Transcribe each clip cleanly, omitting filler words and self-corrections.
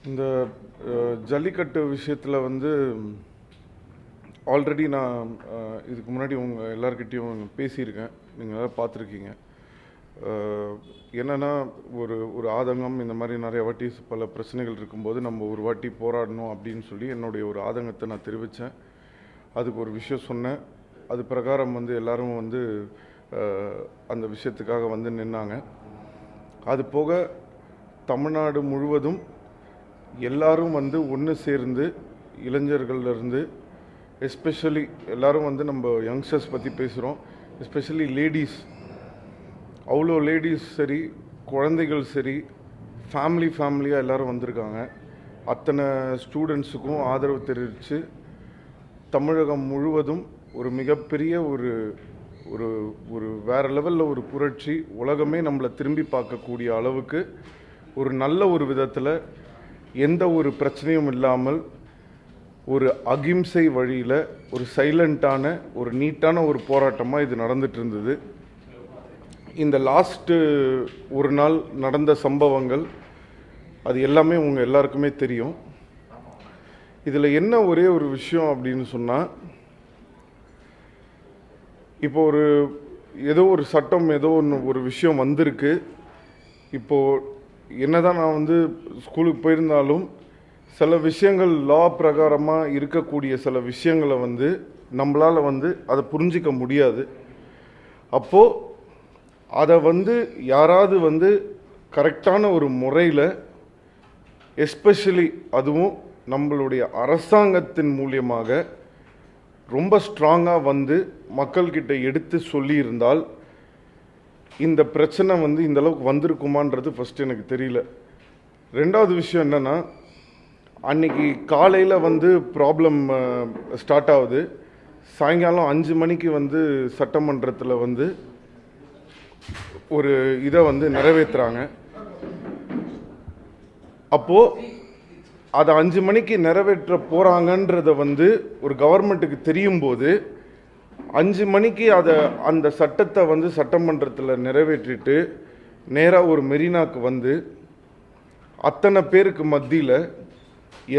இந்த ஜல்லிக்கட்டு விஷயத்தில் வந்து ஆல்ரெடி நான் இதுக்கு முன்னாடி உங்கள் எல்லாருக்கிட்டேயும் பேசியிருக்கேன். நீங்கள் எல்லாம் பார்த்துருக்கீங்க. என்னென்னா ஒரு ஆதங்கம் இந்த மாதிரி நிறைய வாட்டி பல பிரச்சனைகள் இருக்கும்போது நம்ம ஒரு வாட்டி போராடணும் அப்படின்னு சொல்லி என்னுடைய ஒரு ஆதங்கத்தை நான் தெரிவித்தேன். அதுக்கு ஒரு விஷயம் சொன்னேன். அது பிரகாரம் வந்து எல்லோரும் வந்து அந்த விஷயத்துக்காக வந்து நின்னாங்க. அது போக தமிழ்நாடு முழுவதும் எல்லாரும் வந்து ஒன்று சேர்ந்து இளைஞர்கள்லேருந்து எஸ்பெஷலி எல்லோரும் வந்து நம்ம யங்ஸ்டர்ஸ் பற்றி பேசுகிறோம். எஸ்பெஷலி லேடிஸ், அவ்வளோ லேடிஸ் சரி, குழந்தைகள் சரி, ஃபேமிலியாக எல்லோரும் வந்திருக்காங்க. அத்தனை ஸ்டூடெண்ட்ஸுக்கும் ஆதரவு தெரிவித்து தமிழகம் முழுவதும் ஒரு மிகப்பெரிய ஒரு ஒரு ஒரு வேறு லெவலில் ஒரு புரட்சி, உலகமே நம்மளை திரும்பி பார்க்கக்கூடிய அளவுக்கு ஒரு நல்ல ஒரு விதத்தில் எந்த ஒரு பிரச்சனையும் இல்லாமல் ஒரு அகிம்சை வழியில் ஒரு சைலண்ட்டான ஒரு நீட்டான ஒரு போராட்டமாக இது நடந்துட்டு இருந்தது. இந்த லாஸ்ட்டு ஒரு நாள் நடந்த சம்பவங்கள் அது எல்லாமே உங்கள் எல்லாருக்குமே தெரியும். இதில் என்ன ஒரே ஒரு விஷயம் அப்படின்னு சொன்னால், இப்போ ஏதோ ஒரு சட்டம் ஏதோ ஒரு விஷயம் வந்திருக்கு. இப்போது என்னதான் நான் வந்து ஸ்கூலுக்கு போயிருந்தாலும் சில விஷயங்கள் லா பிரகாரமாக இருக்கக்கூடிய சில விஷயங்களை வந்து நம்மளால் வந்து அதை புரிஞ்சிக்க முடியாது. அப்போது அதை வந்து யாராவது வந்து கரெக்டான ஒரு முறையில், எஸ்பெஷலி அதுவும் நம்மளுடைய அரசாங்கத்தின் மூலியமாக ரொம்ப ஸ்ட்ராங்காக வந்து மக்கள்கிட்ட எடுத்து சொல்லியிருந்தால் இந்த பிரச்சனை வந்து இந்த அளவுக்கு வந்திருக்குமான்றது ஃபஸ்ட்டு எனக்கு தெரியல. ரெண்டாவது விஷயம் என்னென்னா, அன்னைக்கு காலையில் வந்து ப்ராப்ளம் ஸ்டார்ட் ஆகுது. சாயங்காலம் 5 மணிக்கு வந்து சட்டமன்றத்தில் வந்து ஒரு இதை வந்து நிறைவேற்றுறாங்க. அப்போது அதை 5 மணிக்கு நிறைவேற்ற போகிறாங்கன்றத வந்து ஒரு கவர்மெண்ட்டுக்கு தெரியும் போது 5 மணிக்கு அந்த சட்டத்தை வந்து சட்டமன்றத்தில் நிறைவேற்றிட்டு நேராக ஒரு மெரினாக்கு வந்து அத்தனை பேருக்கு மத்தியில்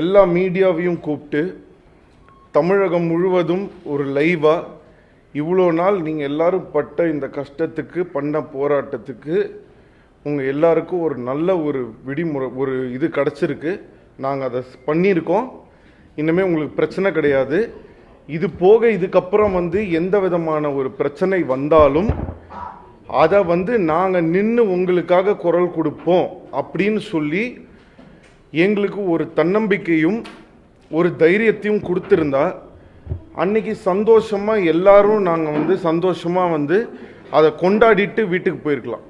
எல்லா மீடியாவையும் கூப்பிட்டு தமிழகம் முழுவதும் ஒரு லைவாக இவ்வளோ நாள் நீங்கள் எல்லோரும் பட்ட இந்த கஷ்டத்துக்கு பண்ண போராட்டத்துக்கு உங்கள் எல்லாருக்கும் ஒரு நல்ல ஒரு விடிமுறை ஒரு இது கிடச்சிருக்கு. நாங்கள் அதை பண்ணியிருக்கோம். இன்னுமே உங்களுக்கு பிரச்சனை கிடையாது. இது போக இதுக்கப்புறம் வந்து எந்த விதமான ஒரு பிரச்சனை வந்தாலும் அதை வந்து நாங்கள் நின்று உங்களுக்காக குரல் கொடுப்போம் அப்படின்னு சொல்லி எங்களுக்கு ஒரு தன்னம்பிக்கையும் ஒரு தைரியத்தையும் கொடுத்துருந்தா அன்னைக்கு சந்தோஷமாக எல்லாரும் நாங்கள் வந்து சந்தோஷமாக வந்து அதை கொண்டாடிட்டு வீட்டுக்கு போயிருக்கலாம்.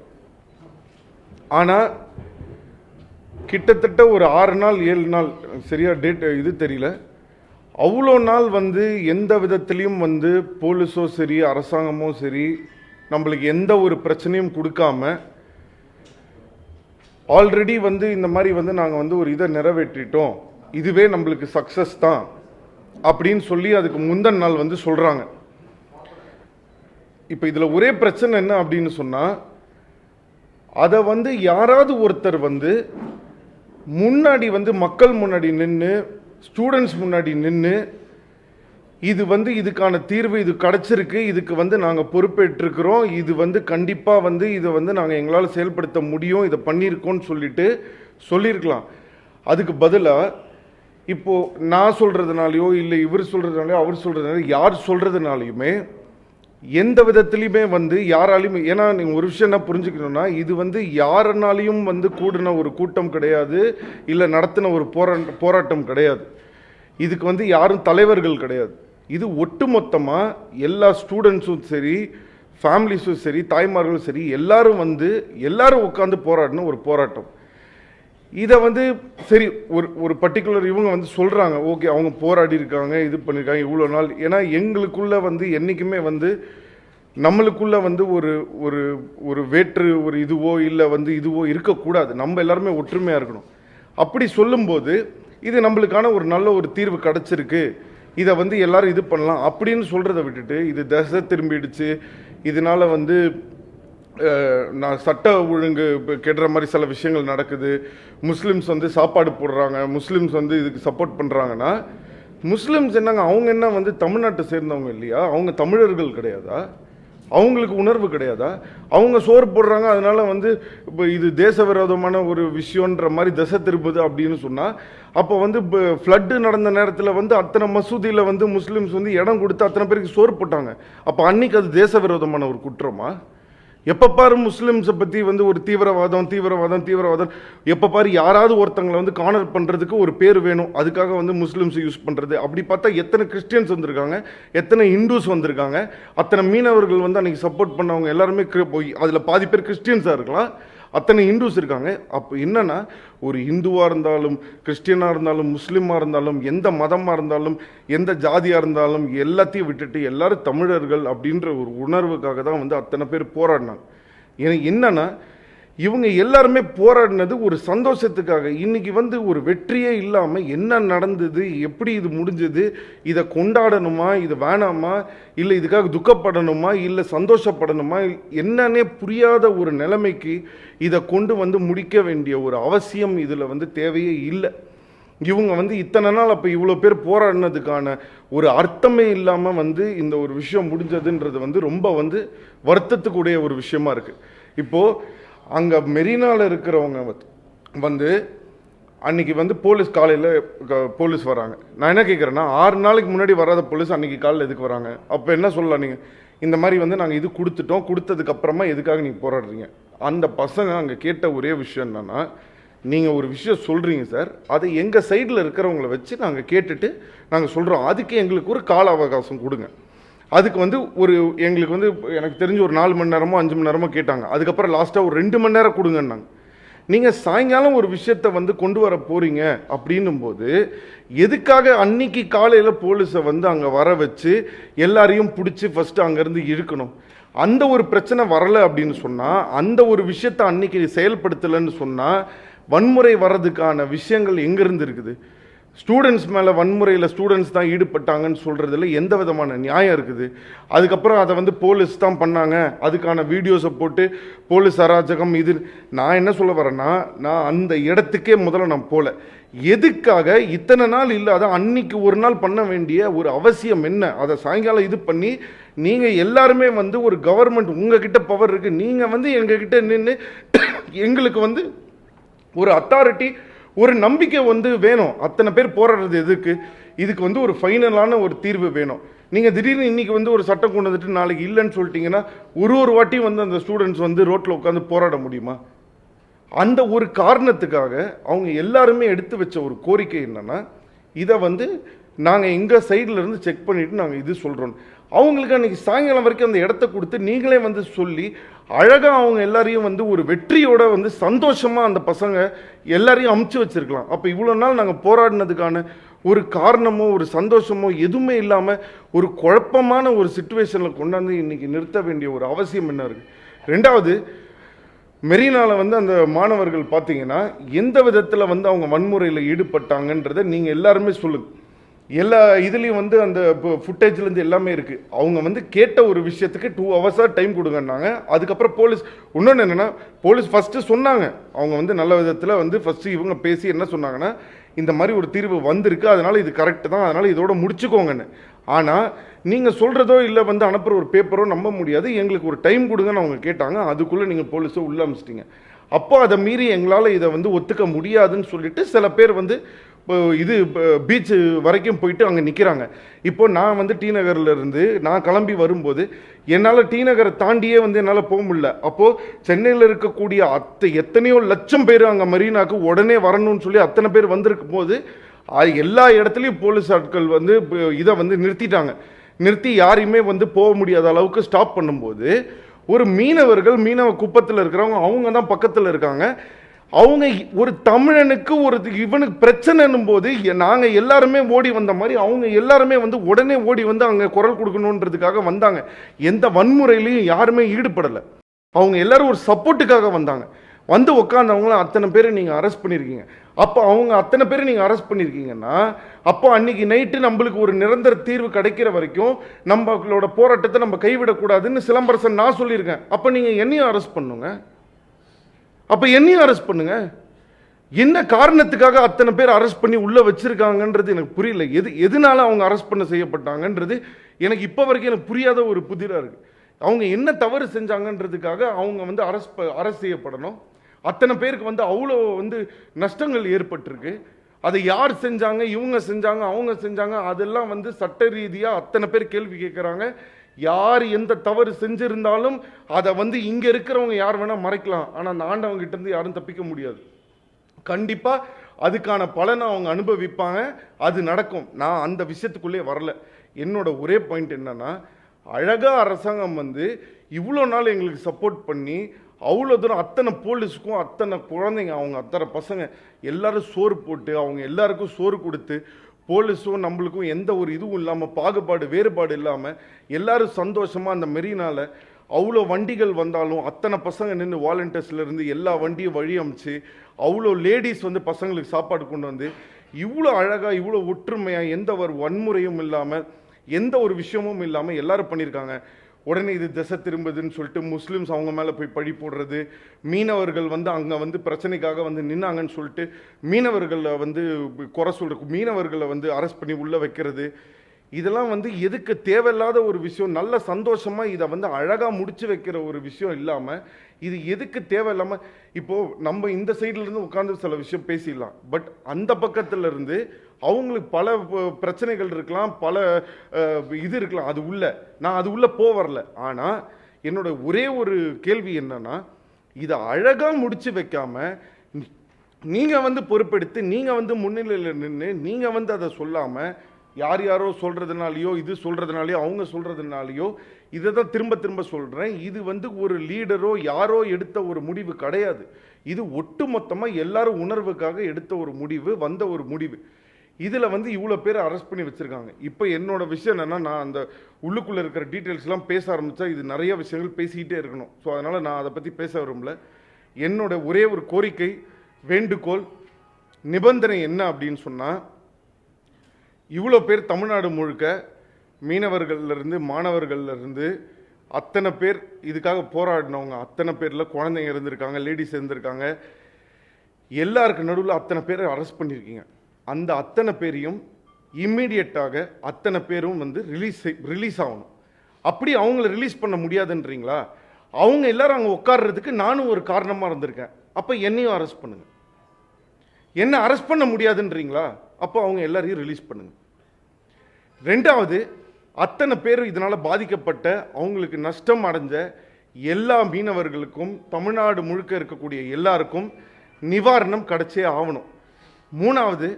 ஆனால் கிட்டத்தட்ட ஒரு 6 நாள் 7 நாள் சரியாக டேட் இது தெரியல, அவ்வளோ நாள் வந்து எந்த விதத்துலேயும் வந்து போலீஸோ சரி அரசாங்கமோ சரி நம்மளுக்கு எந்த ஒரு பிரச்சனையும் கொடுக்காம ஆல்ரெடி வந்து இந்த மாதிரி வந்து நாங்கள் வந்து ஒரு இதை நிறைவேற்றிட்டோம், இதுவே நம்மளுக்கு சக்ஸஸ் தான் அப்படின்னு சொல்லி அதுக்கு முந்தின நாள் வந்து சொல்கிறாங்க. இப்போ இதில் ஒரே பிரச்சனை என்ன அப்படின்னு சொன்னால், அதை வந்து யாராவது ஒருத்தர் வந்து முன்னாடி வந்து மக்கள் முன்னாடி நின்று ஸ்டூடெண்ட்ஸ் முன்னாடி நின்று இது வந்து இதுக்கான தீர்வு இது கிடச்சிருக்கு, இதுக்கு வந்து நாங்கள் பொறுப்பேற்றிருக்கிறோம், இது வந்து கண்டிப்பாக வந்து இதை வந்து நாங்கள் எங்களால் செயல்படுத்த முடியும், இதை பண்ணியிருக்கோன்னு சொல்லியிருக்கலாம். அதுக்கு பதிலாக இப்போது நான் சொல்கிறதுனாலையோ இல்லை இவர் சொல்கிறதுனாலையோ அவர் சொல்கிறதுனாலையோ யார் சொல்கிறதுனாலையுமே எந்த விதத்துலையுமே வந்து யாராலையும், ஏன்னா நீங்கள் ஒரு விஷயம் என்ன புரிஞ்சுக்கணும்னா, இது வந்து யாருனாலையும் வந்து கூடின ஒரு கூட்டம் கிடையாது, இல்லை நடத்தின ஒரு போராட்டம் கிடையாது. இதுக்கு வந்து யாரும் தலைவர்கள் கிடையாது. இது ஒட்டுமொத்தமாக எல்லா ஸ்டூடெண்ட்ஸும் சரி, ஃபேமிலிஸும் சரி, தாய்மார்களும் சரி, எல்லாரும் உட்காந்து போராடின ஒரு போராட்டம். இதை வந்து சரி ஒரு பர்டிகுலர் இவங்க வந்து சொல்கிறாங்க, ஓகே அவங்க போராடி இருக்காங்க, இது பண்ணியிருக்காங்க இவ்வளோ நாள். ஏன்னா எங்களுக்குள்ளே வந்து என்றைக்குமே வந்து நம்மளுக்குள்ளே வந்து ஒரு வேற்று ஒரு இதுவோ இல்லை வந்து இதுவோ இருக்கக்கூடாது. நம்ம எல்லாருமே ஒற்றுமையாக இருக்கணும். அப்படி சொல்லும்போது இது நம்மளுக்கான ஒரு நல்ல ஒரு தீர்வு கிடச்சிருக்கு, இதை வந்து எல்லாரும் இது பண்ணலாம் அப்படின்னு சொல்கிறத விட்டுட்டு இது திசை திரும்பிடுச்சு, இதனால் வந்து நான் சட்ட ஒழுங்கு கெடுற மாதிரி சில விஷயங்கள் நடக்குது, முஸ்லீம்ஸ் வந்து சாப்பாடு போடுறாங்க, முஸ்லீம்ஸ் வந்து இதுக்கு சப்போர்ட் பண்ணுறாங்கன்னா, முஸ்லீம்ஸ் என்னங்க அவங்க என்ன வந்து தமிழ்நாட்டை சேர்ந்தவங்க இல்லையா? அவங்க தமிழர்கள் கிடையாதா? அவங்களுக்கு உணர்வு கிடையாதா? அவங்க சோறு போடுறாங்க, அதனால வந்து இப்போ இது தேச விரோதமான ஒரு விஷயன்ற மாதிரி திசை திரும்புது அப்படின்னு சொன்னால், அப்போ வந்து இப்போ ஃப்ளட்டு நடந்த நேரத்தில் வந்து அத்தனை மசூதியில் வந்து முஸ்லீம்ஸ் வந்து இடம் கொடுத்து அத்தனை பேருக்கு சோறு போட்டாங்க. அப்போ அன்னைக்கு அது தேச விரோதமான ஒரு குற்றமா? எப்போ பாரு முஸ்லிம்ஸை பற்றி வந்து ஒரு தீவிரவாதம் எப்போ பாரு யாராவது ஒருத்தங்களை வந்து கார்னர் பண்ணுறதுக்கு ஒரு பேர் வேணும், அதுக்காக வந்து முஸ்லிம்ஸ் யூஸ் பண்ணுறது. அப்படி பார்த்தா எத்தனை கிறிஸ்டியன்ஸ் வந்திருக்காங்க, எத்தனை இந்துஸ் வந்திருக்காங்க, அத்தனை மீனவர்கள் வந்து அன்றைக்கி சப்போர்ட் பண்ணவங்க எல்லாருமே போய் அதில் பாதி பேர் கிறிஸ்டியன்ஸாக இருக்கலாம், அத்தனை இந்துஸ் இருக்காங்க. அப்போ என்னன்னா, ஒரு இந்துவாக இருந்தாலும் கிறிஸ்டியனாக இருந்தாலும் முஸ்லீமாக இருந்தாலும் எந்த மதமாக இருந்தாலும் எந்த ஜாதியாக இருந்தாலும் எல்லாத்தையும் விட்டுட்டு எல்லாரும் தமிழர்கள் அப்படின்ற ஒரு உணர்வுக்காக தான் வந்து அத்தனை பேர் போராடினாங்க. எனக்கு என்னன்னா, இவங்க எல்லாருமே போராடினது ஒரு சந்தோஷத்துக்காக. இன்னைக்கு வந்து ஒரு வெற்றியே இல்லாமல் என்ன நடந்தது, எப்படி இது முடிஞ்சது, இதை கொண்டாடணுமா, இது வேணாமா, இல்லை இதுக்காக துக்கப்படணுமா, இல்லை சந்தோஷப்படணுமா, என்னன்னே புரியாத ஒரு நிலைமைக்கு இதை கொண்டு வந்து முடிக்க வேண்டிய ஒரு அவசியம் இதில் வந்து தேவையே இல்லை. இவங்க வந்து இத்தனை நாள் அப்போ இவ்வளோ பேர் போராடினதுக்கான ஒரு அர்த்தமே இல்லாமல் வந்து இந்த ஒரு விஷயம் முடிஞ்சதுன்றது வந்து ரொம்ப வந்து வருத்தத்துக்குடைய ஒரு விஷயமா இருக்குது. இப்போது அங்கே மெரினாவில் இருக்கிறவங்க வந்து அன்றைக்கி வந்து காலையில் போலீஸ் வராங்க. நான் என்ன கேட்குறேன்னா, 6 நாளைக்கு முன்னாடி வராத போலீஸ் அன்றைக்கி காலையில் எதுக்கு வராங்க? அப்போ என்ன சொல்லலாம், நீங்கள் இந்த மாதிரி வந்து நாங்கள் இது கொடுத்ததுக்கப்புறமா எதுக்காக நீங்கள் போராடுறீங்க? அந்த பசங்க அங்கே கேட்ட ஒரே விஷயம் என்னன்னா, நீங்கள் ஒரு விஷயம் சொல்கிறீங்க சார், அதை எங்கள் சைடில் இருக்கிறவங்கள வச்சு நாங்கள் கேட்டுட்டு நாங்கள் சொல்கிறோம், அதுக்கு எங்களுக்கு ஒரு கால அவகாசம் கொடுங்க. அதுக்கு வந்து எங்களுக்கு வந்து எனக்கு தெரிஞ்சு ஒரு 4 மணி நேரமோ 5 மணி நேரமோ கேட்டாங்க. அதுக்கப்புறம் லாஸ்ட்டாக ஒரு 2 மணி நேரம் கொடுங்கன்னாங்க. நீங்கள் சாயங்காலம் ஒரு விஷயத்தை வந்து கொண்டு வர போகிறீங்க அப்படின்னும் போது எதுக்காக அன்னைக்கு காலையில் போலீஸை வந்து அங்கே வர வச்சு எல்லாரையும் பிடிச்சி ஃபஸ்ட்டு அங்கேருந்து இழுக்கணும்? அந்த ஒரு பிரச்சனை வரலை அப்படின்னு சொன்னால், அந்த ஒரு விஷயத்தை அன்னைக்கு செயல்படுத்தலைன்னு சொன்னால், வன்முறை வர்றதுக்கான விஷயங்கள் எங்கேருந்து இருக்குது? ஸ்டூடெண்ட்ஸ் மேலே வன்முறையில் ஸ்டூடெண்ட்ஸ் தான் ஈடுபட்டாங்கன்னு சொல்கிறதுல எந்த விதமான நியாயம் இருக்குது? அதுக்கப்புறம் அதை வந்து போலீஸ் தான் பண்ணாங்க, அதுக்கான வீடியோஸை போட்டு போலீஸ் அராஜகம் இது. நான் என்ன சொல்ல வரேன்னா, நான் அந்த இடத்துக்கே முதல்ல நான் போகல. எதுக்காக இத்தனை நாள் இல்லாத அன்னைக்கு ஒரு நாள் பண்ண வேண்டிய ஒரு அவசியம் என்ன? அதை சாயங்காலம் இது பண்ணி நீங்கள் எல்லாருமே வந்து ஒரு கவர்மெண்ட் உங்ககிட்ட பவர் இருக்குது, நீங்கள் வந்து எங்ககிட்ட நின்று எங்களுக்கு வந்து ஒரு அத்தாரிட்டி ஒரு நம்பிக்கை வந்து வேணும். அத்தனை பேர் போராடுறது எதுக்கு? இதுக்கு வந்து ஒரு ஃபைனலான ஒரு தீர்வு வேணும். நீங்கள் திடீர்னு இன்றைக்கி வந்து ஒரு சட்டம் கொண்டு வந்துட்டு நாளைக்கு இல்லைன்னு சொல்லிட்டீங்கன்னா ஒரு வாட்டியும் வந்து அந்த ஸ்டூடெண்ட்ஸ் வந்து ரோட்டில் உட்காந்து போராட முடியுமா? அந்த ஒரு காரணத்துக்காக அவங்க எல்லாருமே எடுத்து வச்ச ஒரு கோரிக்கை என்னென்னா, இதை வந்து நாங்கள் எங்கள் சைடில் இருந்து செக் பண்ணிவிட்டு நாங்கள் இது சொல்கிறோம். அவங்களுக்கு அன்றைக்கி சாயங்காலம் வரைக்கும் அந்த இடத்த கொடுத்து நீங்களே வந்து சொல்லி அழகாக அவங்க எல்லாரையும் வந்து ஒரு வெற்றியோட வந்து சந்தோஷமாக அந்த பசங்க எல்லாரையும் அமுச்சு வச்சுருக்கலாம். அப்போ இவ்வளோ நாள் நாங்கள் போராடினதுக்கான ஒரு காரணமோ ஒரு சந்தோஷமோ எதுவுமே இல்லாமல் ஒரு குழப்பமான ஒரு சிச்சுவேஷனில் கொண்டாந்து இன்றைக்கி நிறுத்த வேண்டிய ஒரு அவசியம் என்ன இருக்குது? ரெண்டாவது, மெரினாவில் வந்து அந்த மாணவர்கள் பார்த்தீங்கன்னா எந்த விதத்தில் வந்து அவங்க வன்முறையில் ஈடுபட்டாங்கன்றதை நீங்கள் எல்லாருமே சொல்லுங்கள். எல்லா இதுலேயும் வந்து அந்த ஃபுட்டேஜ்லேருந்து எல்லாமே இருக்குது. அவங்க வந்து கேட்ட ஒரு விஷயத்துக்கு 2 ஹவர்ஸாக டைம் கொடுங்கன்னாங்க. அதுக்கப்புறம் போலீஸ் இன்னொன்று என்னென்னா, போலீஸ் ஃபஸ்ட்டு சொன்னாங்க, அவங்க வந்து நல்ல விதத்தில் வந்து ஃபஸ்ட்டு இவங்க பேசி என்ன சொன்னாங்கன்னா, இந்த மாதிரி ஒரு தீர்வு வந்திருக்கு, அதனால் இது கரெக்டு தான், அதனால் இதோட முடிச்சுக்கோங்கன்னு. ஆனால் நீங்கள் சொல்கிறதோ இல்லை வந்து அனுப்புகிற ஒரு பேப்பரோ நம்ப முடியாது. எங்களுக்கு ஒரு டைம் கொடுங்கன்னு அவங்க கேட்டாங்க. அதுக்குள்ளே நீங்கள் போலீஸை உள்ளே அமிச்சிட்டிங்க. அப்போ அதை மீறி எங்களால் இதை வந்து ஒத்துக்க முடியாதுன்னு சொல்லிட்டு சில பேர் வந்து இது பீச்சு வரைக்கும் போயிட்டு அங்கே நிற்கிறாங்க. இப்போ நான் வந்து டி நகர்லேருந்து நான் கிளம்பி வரும்போது என்னால் டி நகரை தாண்டியே வந்து என்னால் போக முடியல. அப்போது சென்னையில் இருக்கக்கூடிய எத்தனையோ லட்சம் பேர் அங்கே மெரினாக்கு உடனே வரணும்னு சொல்லி அத்தனை பேர் வந்திருக்கும் போது எல்லா இடத்துலையும் போலீஸ் ஆட்கள் வந்து இதை வந்து நிறுத்தி யாரையுமே வந்து போக முடியாத அளவுக்கு ஸ்டாப் பண்ணும்போது ஒரு மீனவ குப்பத்தில் இருக்கிறவங்க அவங்க தான் பக்கத்தில் இருக்காங்க. அவங்க ஒரு தமிழனுக்கு இவனுக்கு பிரச்சனைன்னும் போது நாங்கள் எல்லாருமே ஓடி வந்த மாதிரி அவங்க எல்லாருமே வந்து உடனே ஓடி வந்து அங்கே குரல் கொடுக்கணுன்றதுக்காக வந்தாங்க. எந்த வன்முறையிலையும் யாருமே ஈடுபடலை. அவங்க எல்லாரும் ஒரு சப்போர்ட்டுக்காக வந்தாங்க. வந்து உட்காந்தவங்களும் அத்தனை பேரை நீங்கள் அரெஸ்ட் பண்ணியிருக்கீங்க. அப்போ அவங்க அத்தனை பேரை நீங்கள் அரெஸ்ட் பண்ணியிருக்கீங்கன்னா அப்போ அன்னைக்கு நைட்டு நம்மளுக்கு ஒரு நிரந்தர தீர்வு கிடைக்கிற வரைக்கும் நம்மளோட போராட்டத்தை நம்ம கைவிடக்கூடாதுன்னு சிலம்பரசன் நான் சொல்லியிருக்கேன். அப்போ நீங்கள் என்னையும் அரெஸ்ட் பண்ணுங்க. அப்போ என்னையும் அரெஸ்ட் பண்ணுங்க. என்ன காரணத்துக்காக அத்தனை பேர் அரெஸ்ட் பண்ணி உள்ள வச்சிருக்காங்கன்றது எனக்கு புரியல. எதனால அவங்க அரெஸ்ட் பண்ண செய்யப்பட்டாங்கன்றது எனக்கு இப்போ வரைக்கும் எனக்கு புரியாத ஒரு புதிராக இருக்கு. அவங்க என்ன தவறு செஞ்சாங்கன்றதுக்காக அவங்க வந்து அரெஸ்ட் செய்யப்படணும். அத்தனை பேருக்கு வந்து அவ்வளோ வந்து நஷ்டங்கள் ஏற்பட்டிருக்கு. அதை யார் செஞ்சாங்க, இவங்க செஞ்சாங்க, அவங்க செஞ்சாங்க, அதெல்லாம் வந்து சட்ட ரீதியாக அத்தனை பேர் கேள்வி கேட்குறாங்க. யார் எந்த தவறு செஞ்சிருந்தாலும் அதை வந்து இங்கே இருக்கிறவங்க யார் வேணால் மறைக்கலாம். ஆனால் அந்த ஆண்டவங்கிட்ட இருந்து யாரும் தப்பிக்க முடியாது. கண்டிப்பாக அதுக்கான பலனை அவங்க அனுபவிப்பாங்க. அது நடக்கும். நான் அந்த விஷயத்துக்குள்ளே வரல. என்னோட ஒரே பாயிண்ட் என்னன்னா, அழகா அரசாங்கம் வந்து இவ்வளோ நாள் எங்களுக்கு சப்போர்ட் பண்ணி அவ்வளோ தூரம் அத்தனை போலீஸுக்கும் அத்தனை குழந்தைங்க அவங்க அத்தனை பசங்க எல்லாரும் சோறு போட்டு அவங்க எல்லாருக்கும் சோறு கொடுத்து போலீஸும் நம்மளுக்கும் எந்த ஒரு இதுவும் இல்லாமல் பாகுபாடு வேறுபாடு இல்லாமல் எல்லாரும் சந்தோஷமாக அந்த மெரினால அவ்வளோ வண்டிகள் வந்தாலும் அத்தனை பசங்க நின்று வாலண்டியர்ஸ்லேருந்து எல்லா வண்டியும் வழி அமைச்சு அவ்வளோ லேடிஸ் வந்து பசங்களுக்கு சாப்பாடு கொண்டு வந்து இவ்வளோ அழகாக இவ்வளோ ஒற்றுமையாக எந்த ஒரு வன்முறையும் இல்லாமல் எந்த ஒரு விஷயமும் இல்லாமல் எல்லாரும் பண்ணியிருக்காங்க. உடனே இது திசை திரும்புதுன்னு சொல்லிட்டு முஸ்லீம்ஸ் அவங்க மேலே போய் பழி போடுறது, மீனவர்கள் வந்து அங்கே வந்து பிரச்சனைக்காக வந்து நின்னாங்கன்னு சொல்லிட்டு மீனவர்களை வந்து குறை சொல்கிறது, மீனவர்களை வந்து அரெஸ்ட் பண்ணி உள்ளே வைக்கிறது, இதெல்லாம் வந்து எதுக்கு தேவையில்லாத ஒரு விஷயம். நல்ல சந்தோஷமாக இதை வந்து அழகாக முடிச்சு வைக்கிற ஒரு விஷயம் இல்லாமல் இது எதுக்கு தேவையில்லாமல் இப்போது நம்ம இந்த சைட்லேருந்து உட்காந்து சில விஷயம் பேசிடலாம். பட் அந்த பக்கத்தில் இருந்து அவங்களுக்கு பல பிரச்சனைகள் இருக்கலாம், பல இது இருக்கலாம். அது உள்ள நான் அது உள்ள வரல. ஆனால் என்னோட ஒரே ஒரு கேள்வி என்னன்னா, இதை அழகாக முடிச்சு வைக்காம நீங்கள் வந்து பொறுப்பெடுத்து நீங்கள் வந்து முன்னிலையில் நின்று நீங்கள் வந்து அதை சொல்லாமல் யார் யாரோ சொல்கிறதுனாலையோ இது சொல்கிறதுனாலையோ அவங்க சொல்கிறதுனாலையோ இதை தான் திரும்ப திரும்ப சொல்கிறேன். இது வந்து ஒரு லீடரோ யாரோ எடுத்த ஒரு முடிவு கிடையாது. இது ஒட்டு மொத்தமாக எல்லாரும் உணர்வுக்காக எடுத்த ஒரு முடிவு, வந்த ஒரு முடிவு. இதில் வந்து இவ்வளோ பேர் அரெஸ்ட் பண்ணி வச்சுருக்காங்க. இப்போ என்னோட விஷயம் என்னென்னா, நான் அந்த உள்ளுக்குள்ளே இருக்கிற டீட்டெயில்ஸ்லாம் பேச ஆரம்பித்தா இது நிறைய விஷயங்கள் பேசிக்கிட்டே இருக்கணும். ஸோ அதனால் நான் அதை பற்றி பேச விரும்பல. என்னோட ஒரே ஒரு கோரிக்கை, வேண்டுகோள், நிபந்தனை என்ன அப்படின்னு சொன்னால், இவ்வளோ பேர் தமிழ்நாடு முழுக்க மீனவர்கள்லேருந்து மாணவர்கள்லேருந்து அத்தனை பேர் இதுக்காக போராடினவங்க, அத்தனை பேரில் குழந்தைங்க இருந்திருக்காங்க, லேடிஸ் இருந்திருக்காங்க, எல்லாருக்கு நடுவில் அத்தனை பேரை அரெஸ்ட் பண்ணியிருக்கீங்க. அந்த அத்தனை பேரையும் இம்மீடியட்டாக அத்தனை பேரும் வந்து ரிலீஸ் ஆகணும். அப்படி அவங்கள ரிலீஸ் பண்ண முடியாதுன்றீங்களா? அவங்க எல்லாரும் அங்கே உட்கார்றதுக்கு நானும் ஒரு காரணமாக இருந்திருக்கேன். அப்போ என்னையும் அரெஸ்ட் பண்ணுங்க. என்ன அரெஸ்ட் பண்ண முடியாதுன்றீங்களா? அப்போ அவங்க எல்லாரையும் ரிலீஸ் பண்ணுங்க. ரெண்டாவது, அத்தனை பேர் இதனால் பாதிக்கப்பட்ட அவங்களுக்கு நஷ்டம் அடைஞ்ச எல்லா மீனவர்களுக்கும் தமிழ்நாடு முழுக்க இருக்கக்கூடிய எல்லாருக்கும் நிவாரணம் கிடைச்சே ஆகணும். மூணாவது,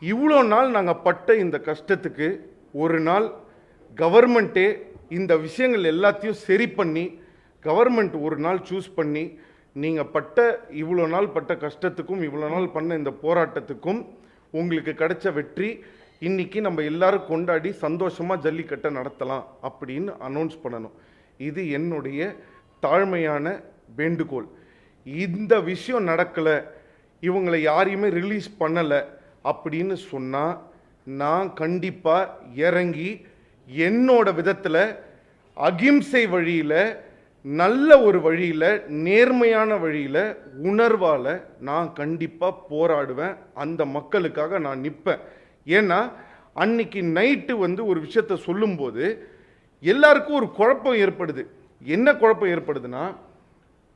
இவ்வளோ நாள் நாங்கள் பட்ட இந்த கஷ்டத்துக்கு ஒரு நாள் கவர்மெண்ட்டே இந்த விஷயங்கள் எல்லாத்தையும் சரி பண்ணி கவர்மெண்ட் ஒரு நாள் சூஸ் பண்ணி நீங்கள் பட்ட இவ்வளோ நாள் பட்ட கஷ்டத்துக்கும் இவ்வளோ நாள் பண்ண இந்த போராட்டத்துக்கும் உங்களுக்கு கிடைச்ச வெற்றி இன்னைக்கு நம்ம எல்லாரும் கொண்டாடி சந்தோஷமாக ஜல்லிக்கட்டை நடத்தலாம் அப்படின்னு அனௌன்ஸ் பண்ணணும். இது என்னுடைய தாழ்மையான வேண்டுகோள். இந்த விஷயம் நடக்கலை, இவங்களை யாரையுமே ரிலீஸ் பண்ணலை அப்படின்னு சொன்னால் நான் கண்டிப்பாக இறங்கி என்னோட விதத்தில் அகிம்சை வழியில், நல்ல ஒரு வழியில், நேர்மையான வழியில், உணர்வால் நான் கண்டிப்பாக போராடுவேன். அந்த மக்களுக்காக நான் நிற்பேன். ஏன்னா அன்னைக்கு நைட்டு வந்து ஒரு விஷயத்த சொல்லும்போது எல்லாருக்கும் ஒரு குழப்பம் ஏற்படுது. என்ன குழப்பம் ஏற்படுதுன்னா,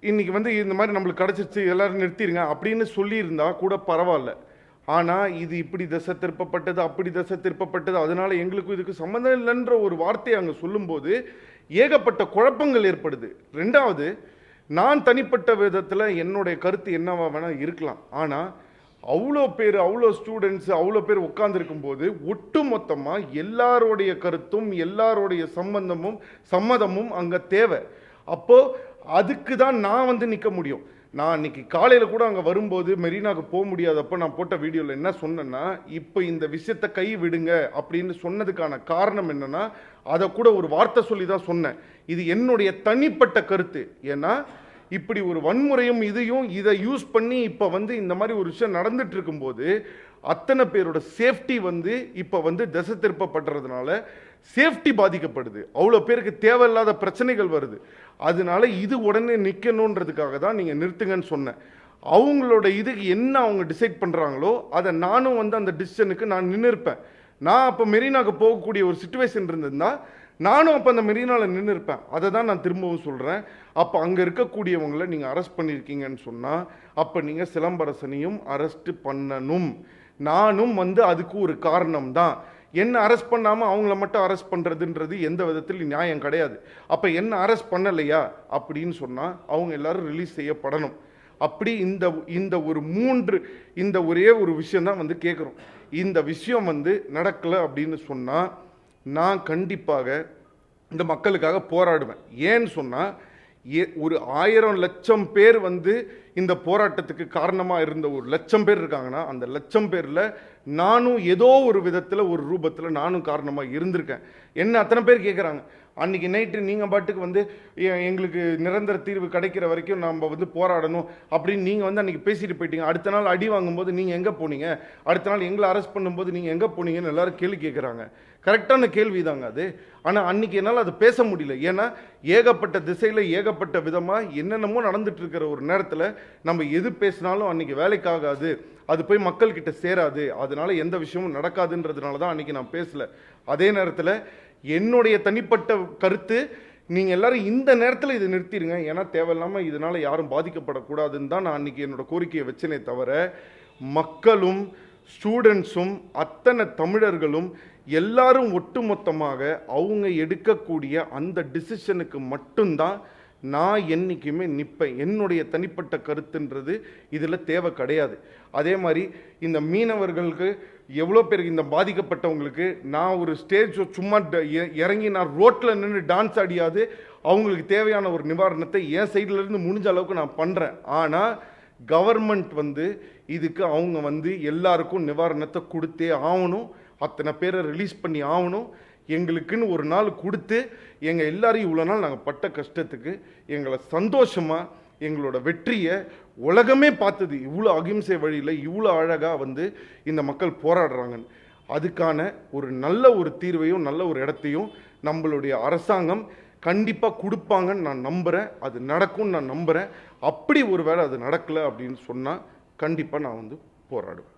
இன்னைக்கு வந்து இந்த மாதிரி நம்மளுக்கு கிடச்சிருச்சு எல்லாரும் நிறுத்திடுங்க அப்படின்னு சொல்லியிருந்தா கூட பரவாயில்ல. ஆனால் இது இப்படி திசை திருப்பப்பட்டது, அப்படி திசை திருப்பப்பட்டது, அதனால எங்களுக்கும் இதுக்கு சம்மந்தம் இல்லைன்ற ஒரு வார்த்தையை அங்கே சொல்லும்போது ஏகப்பட்ட குழப்பங்கள் ஏற்படுது. ரெண்டாவது, நான் தனிப்பட்ட விதத்தில் என்னுடைய கருத்து என்னவா வேணால் இருக்கலாம். ஆனால் அவ்வளோ பேர், அவ்வளோ ஸ்டூடெண்ட்ஸ், அவ்வளோ பேர் உட்கார்ந்துருக்கும் போது ஒட்டு மொத்தமாக எல்லாருடைய கருத்தும் எல்லாருடைய சம்மதமும் அங்கே தேவை. அப்போது அதுக்கு தான் நான் வந்து நிற்க முடியும். நான் இன்னைக்கு காலையில் கூட அங்கே வரும்போது மெரினாவுக்கு போக முடியாதப்போ நான் போட்ட வீடியோவில் என்ன சொன்னேன்னா, இப்போ இந்த விஷயத்தை கை விடுங்க அப்படின்னு சொன்னதுக்கான காரணம் என்னன்னா, அதை கூட ஒரு வார்த்தை சொல்லி தான் சொன்னேன். இது என்னுடைய தனிப்பட்ட கருத்து. ஏன்னா இப்படி ஒரு வன்முறையும் இதை யூஸ் பண்ணி இப்போ வந்து இந்த மாதிரி ஒரு விஷயம் நடந்துட்டு இருக்கும்போது அத்தனை பேரோட சேஃப்டி வந்து இப்போ வந்து திசை திருப்பப்படுறதுனால சேஃப்டி பாதிக்கப்படுது. அவ்வளோ பேருக்கு தேவையில்லாத பிரச்சனைகள் வருது. அதனால இது உடனே நிற்கணுன்றதுக்காக தான் நீங்கள் நிறுத்துங்கன்னு சொன்னேன். அவங்களோட இதுக்கு என்ன அவங்க டிசைட் பண்ணுறாங்களோ அதை நானும் வந்து அந்த டிசிஷனுக்கு நான் நின்று இருப்பேன். நான் அப்போ மெரினாக்கு போகக்கூடிய ஒரு சிச்சுவேஷன் இருந்ததுன்னா நானும் அப்போ அந்த மெரினாவில் நின்று இருப்பேன். அதை தான் நான் திரும்பவும் சொல்கிறேன். அப்போ அங்கே இருக்கக்கூடியவங்களை நீங்கள் அரெஸ்ட் பண்ணியிருக்கீங்கன்னு சொன்னால் அப்போ நீங்கள் சிலம்பரசனையும் அரெஸ்ட் பண்ணணும். நானும் வந்து அதுக்கு ஒரு காரணம் தான். என்ன அரெஸ்ட் பண்ணாமல் அவங்கள மட்டும் அரெஸ்ட் பண்ணுறதுன்றது எந்த விதத்தில் நியாயம் கிடையாது. அப்போ என்ன அரெஸ்ட் பண்ணலையா அப்படின்னு சொன்னால் அவங்க எல்லாரும் ரிலீஸ் செய்யப்படணும். அப்படி இந்த ஒரு இந்த ஒரே ஒரு விஷயம் தான் வந்து கேட்குறோம். இந்த விஷயம் வந்து நடக்கலை அப்படின்னு சொன்னால் நான் கண்டிப்பாக இந்த மக்களுக்காக போராடுவேன். ஏன்னு சொன்னால் ஒரு 1000 லட்சம் பேர் வந்து இந்த போராட்டத்துக்கு காரணமாக இருந்த ஒரு 1,00,000 பேர் இருக்காங்கன்னா அந்த 1,00,000 பேரில் நானும் ஏதோ ஒரு விதத்தில் ஒரு ரூபத்தில் நானும் காரணமாக இருந்திருக்கேன். என்ன அத்தனை பேர் கேட்குறாங்க, அன்றைக்கி நைட்டு நீங்கள் பாட்டுக்கு வந்து எங்களுக்கு நிரந்தர தீர்வு கிடைக்கிற வரைக்கும் நம்ம வந்து போராடணும் அப்படின்னு நீங்கள் வந்து அன்றைக்கி பேசிட்டு போயிட்டீங்க. அடுத்த நாள் அடி வாங்கும்போது நீங்கள் எங்கே போனீங்க, அடுத்த நாள் எங்களை அரெஸ்ட் பண்ணும்போது நீங்கள் எங்கே போனீங்கன்னு எல்லாரும் கேள்வி கேட்குறாங்க. கரெக்டான கேள்வி தாங்க அது. ஆனால் அன்றைக்கி என்னால் அது பேச முடியல. ஏன்னா ஏகப்பட்ட திசையில் ஏகப்பட்ட விதமாக என்னென்னமோ நடந்துட்டு இருக்கிற ஒரு நேரத்தில் நம்ம எது பேசினாலும் அன்றைக்கி வேலைக்காகாது, அது போய் மக்கள்கிட்ட சேராது, அதனால எந்த விஷயமும் நடக்காதுன்றதுனால தான் அன்றைக்கி நான் பேசலை. அதே நேரத்தில் என்னுடைய தனிப்பட்ட கருத்து, நீங்கள் எல்லாரும் இந்த நேரத்தில் இதை நிறுத்திடுங்க, ஏன்னா தேவையில்லாமல் இதனால் யாரும் பாதிக்கப்படக்கூடாதுன்னு தான் நான் அன்றைக்கி என்னோட கோரிக்கையை வச்சனே தவிர மக்களும் ஸ்டூடெண்ட்ஸும் அத்தனை தமிழர்களும் எல்லாரும் ஒட்டுமொத்தமாக அவங்க எடுக்கக்கூடிய அந்த டிசிஷனுக்கு மட்டும்தான் நான் என்றைக்குமே நிற்பேன். என்னுடைய தனிப்பட்ட கருத்துன்றது இதில் தேவை கிடையாது. அதே மாதிரி இந்த மீனவர்களுக்கு எவ்வளோ பேருக்கு இந்த பாதிக்கப்பட்டவங்களுக்கு நான் ஒரு ஸ்டேஜ் சும்மா இறங்கி நான் ரோட்டில் நின்று டான்ஸ் ஆடியாது அவங்களுக்கு தேவையான ஒரு நிவாரணத்தை என் சைட்லேருந்து முடிஞ்ச அளவுக்கு நான் பண்ணுறேன். ஆனால் கவர்மெண்ட் வந்து இதுக்கு அவங்க வந்து எல்லாருக்கும் நிவாரணத்தை கொடுத்தே ஆகணும். அத்தனை பேரை ரிலீஸ் பண்ணி ஆகணும். எங்களுக்குன்னு ஒரு நாள் கொடுத்து எங்கள் எல்லாரையும் இவ்வளோ நாள் நாங்கள் பட்ட கஷ்டத்துக்கு எங்களை சந்தோஷமாக எங்களோட வெற்றியை உலகமே பார்த்தது. இவ்வளோ அகிம்சை வழியில் இவ்வளோ அழகாக வந்து இந்த மக்கள் போராடுறாங்கன்னு அதுக்கான ஒரு நல்ல ஒரு தீர்வையும் நல்ல ஒரு இடத்தையும் நம்மளுடைய அரசாங்கம் கண்டிப்பாக கொடுப்பாங்கன்னு நான் நம்புகிறேன். அது நடக்கும்னு நான் நம்புகிறேன். அப்படி ஒரு வேளை அது நடக்கலை அப்படின்னு சொன்னால் கண்டிப்பாக நான் வந்து போராடுவேன்.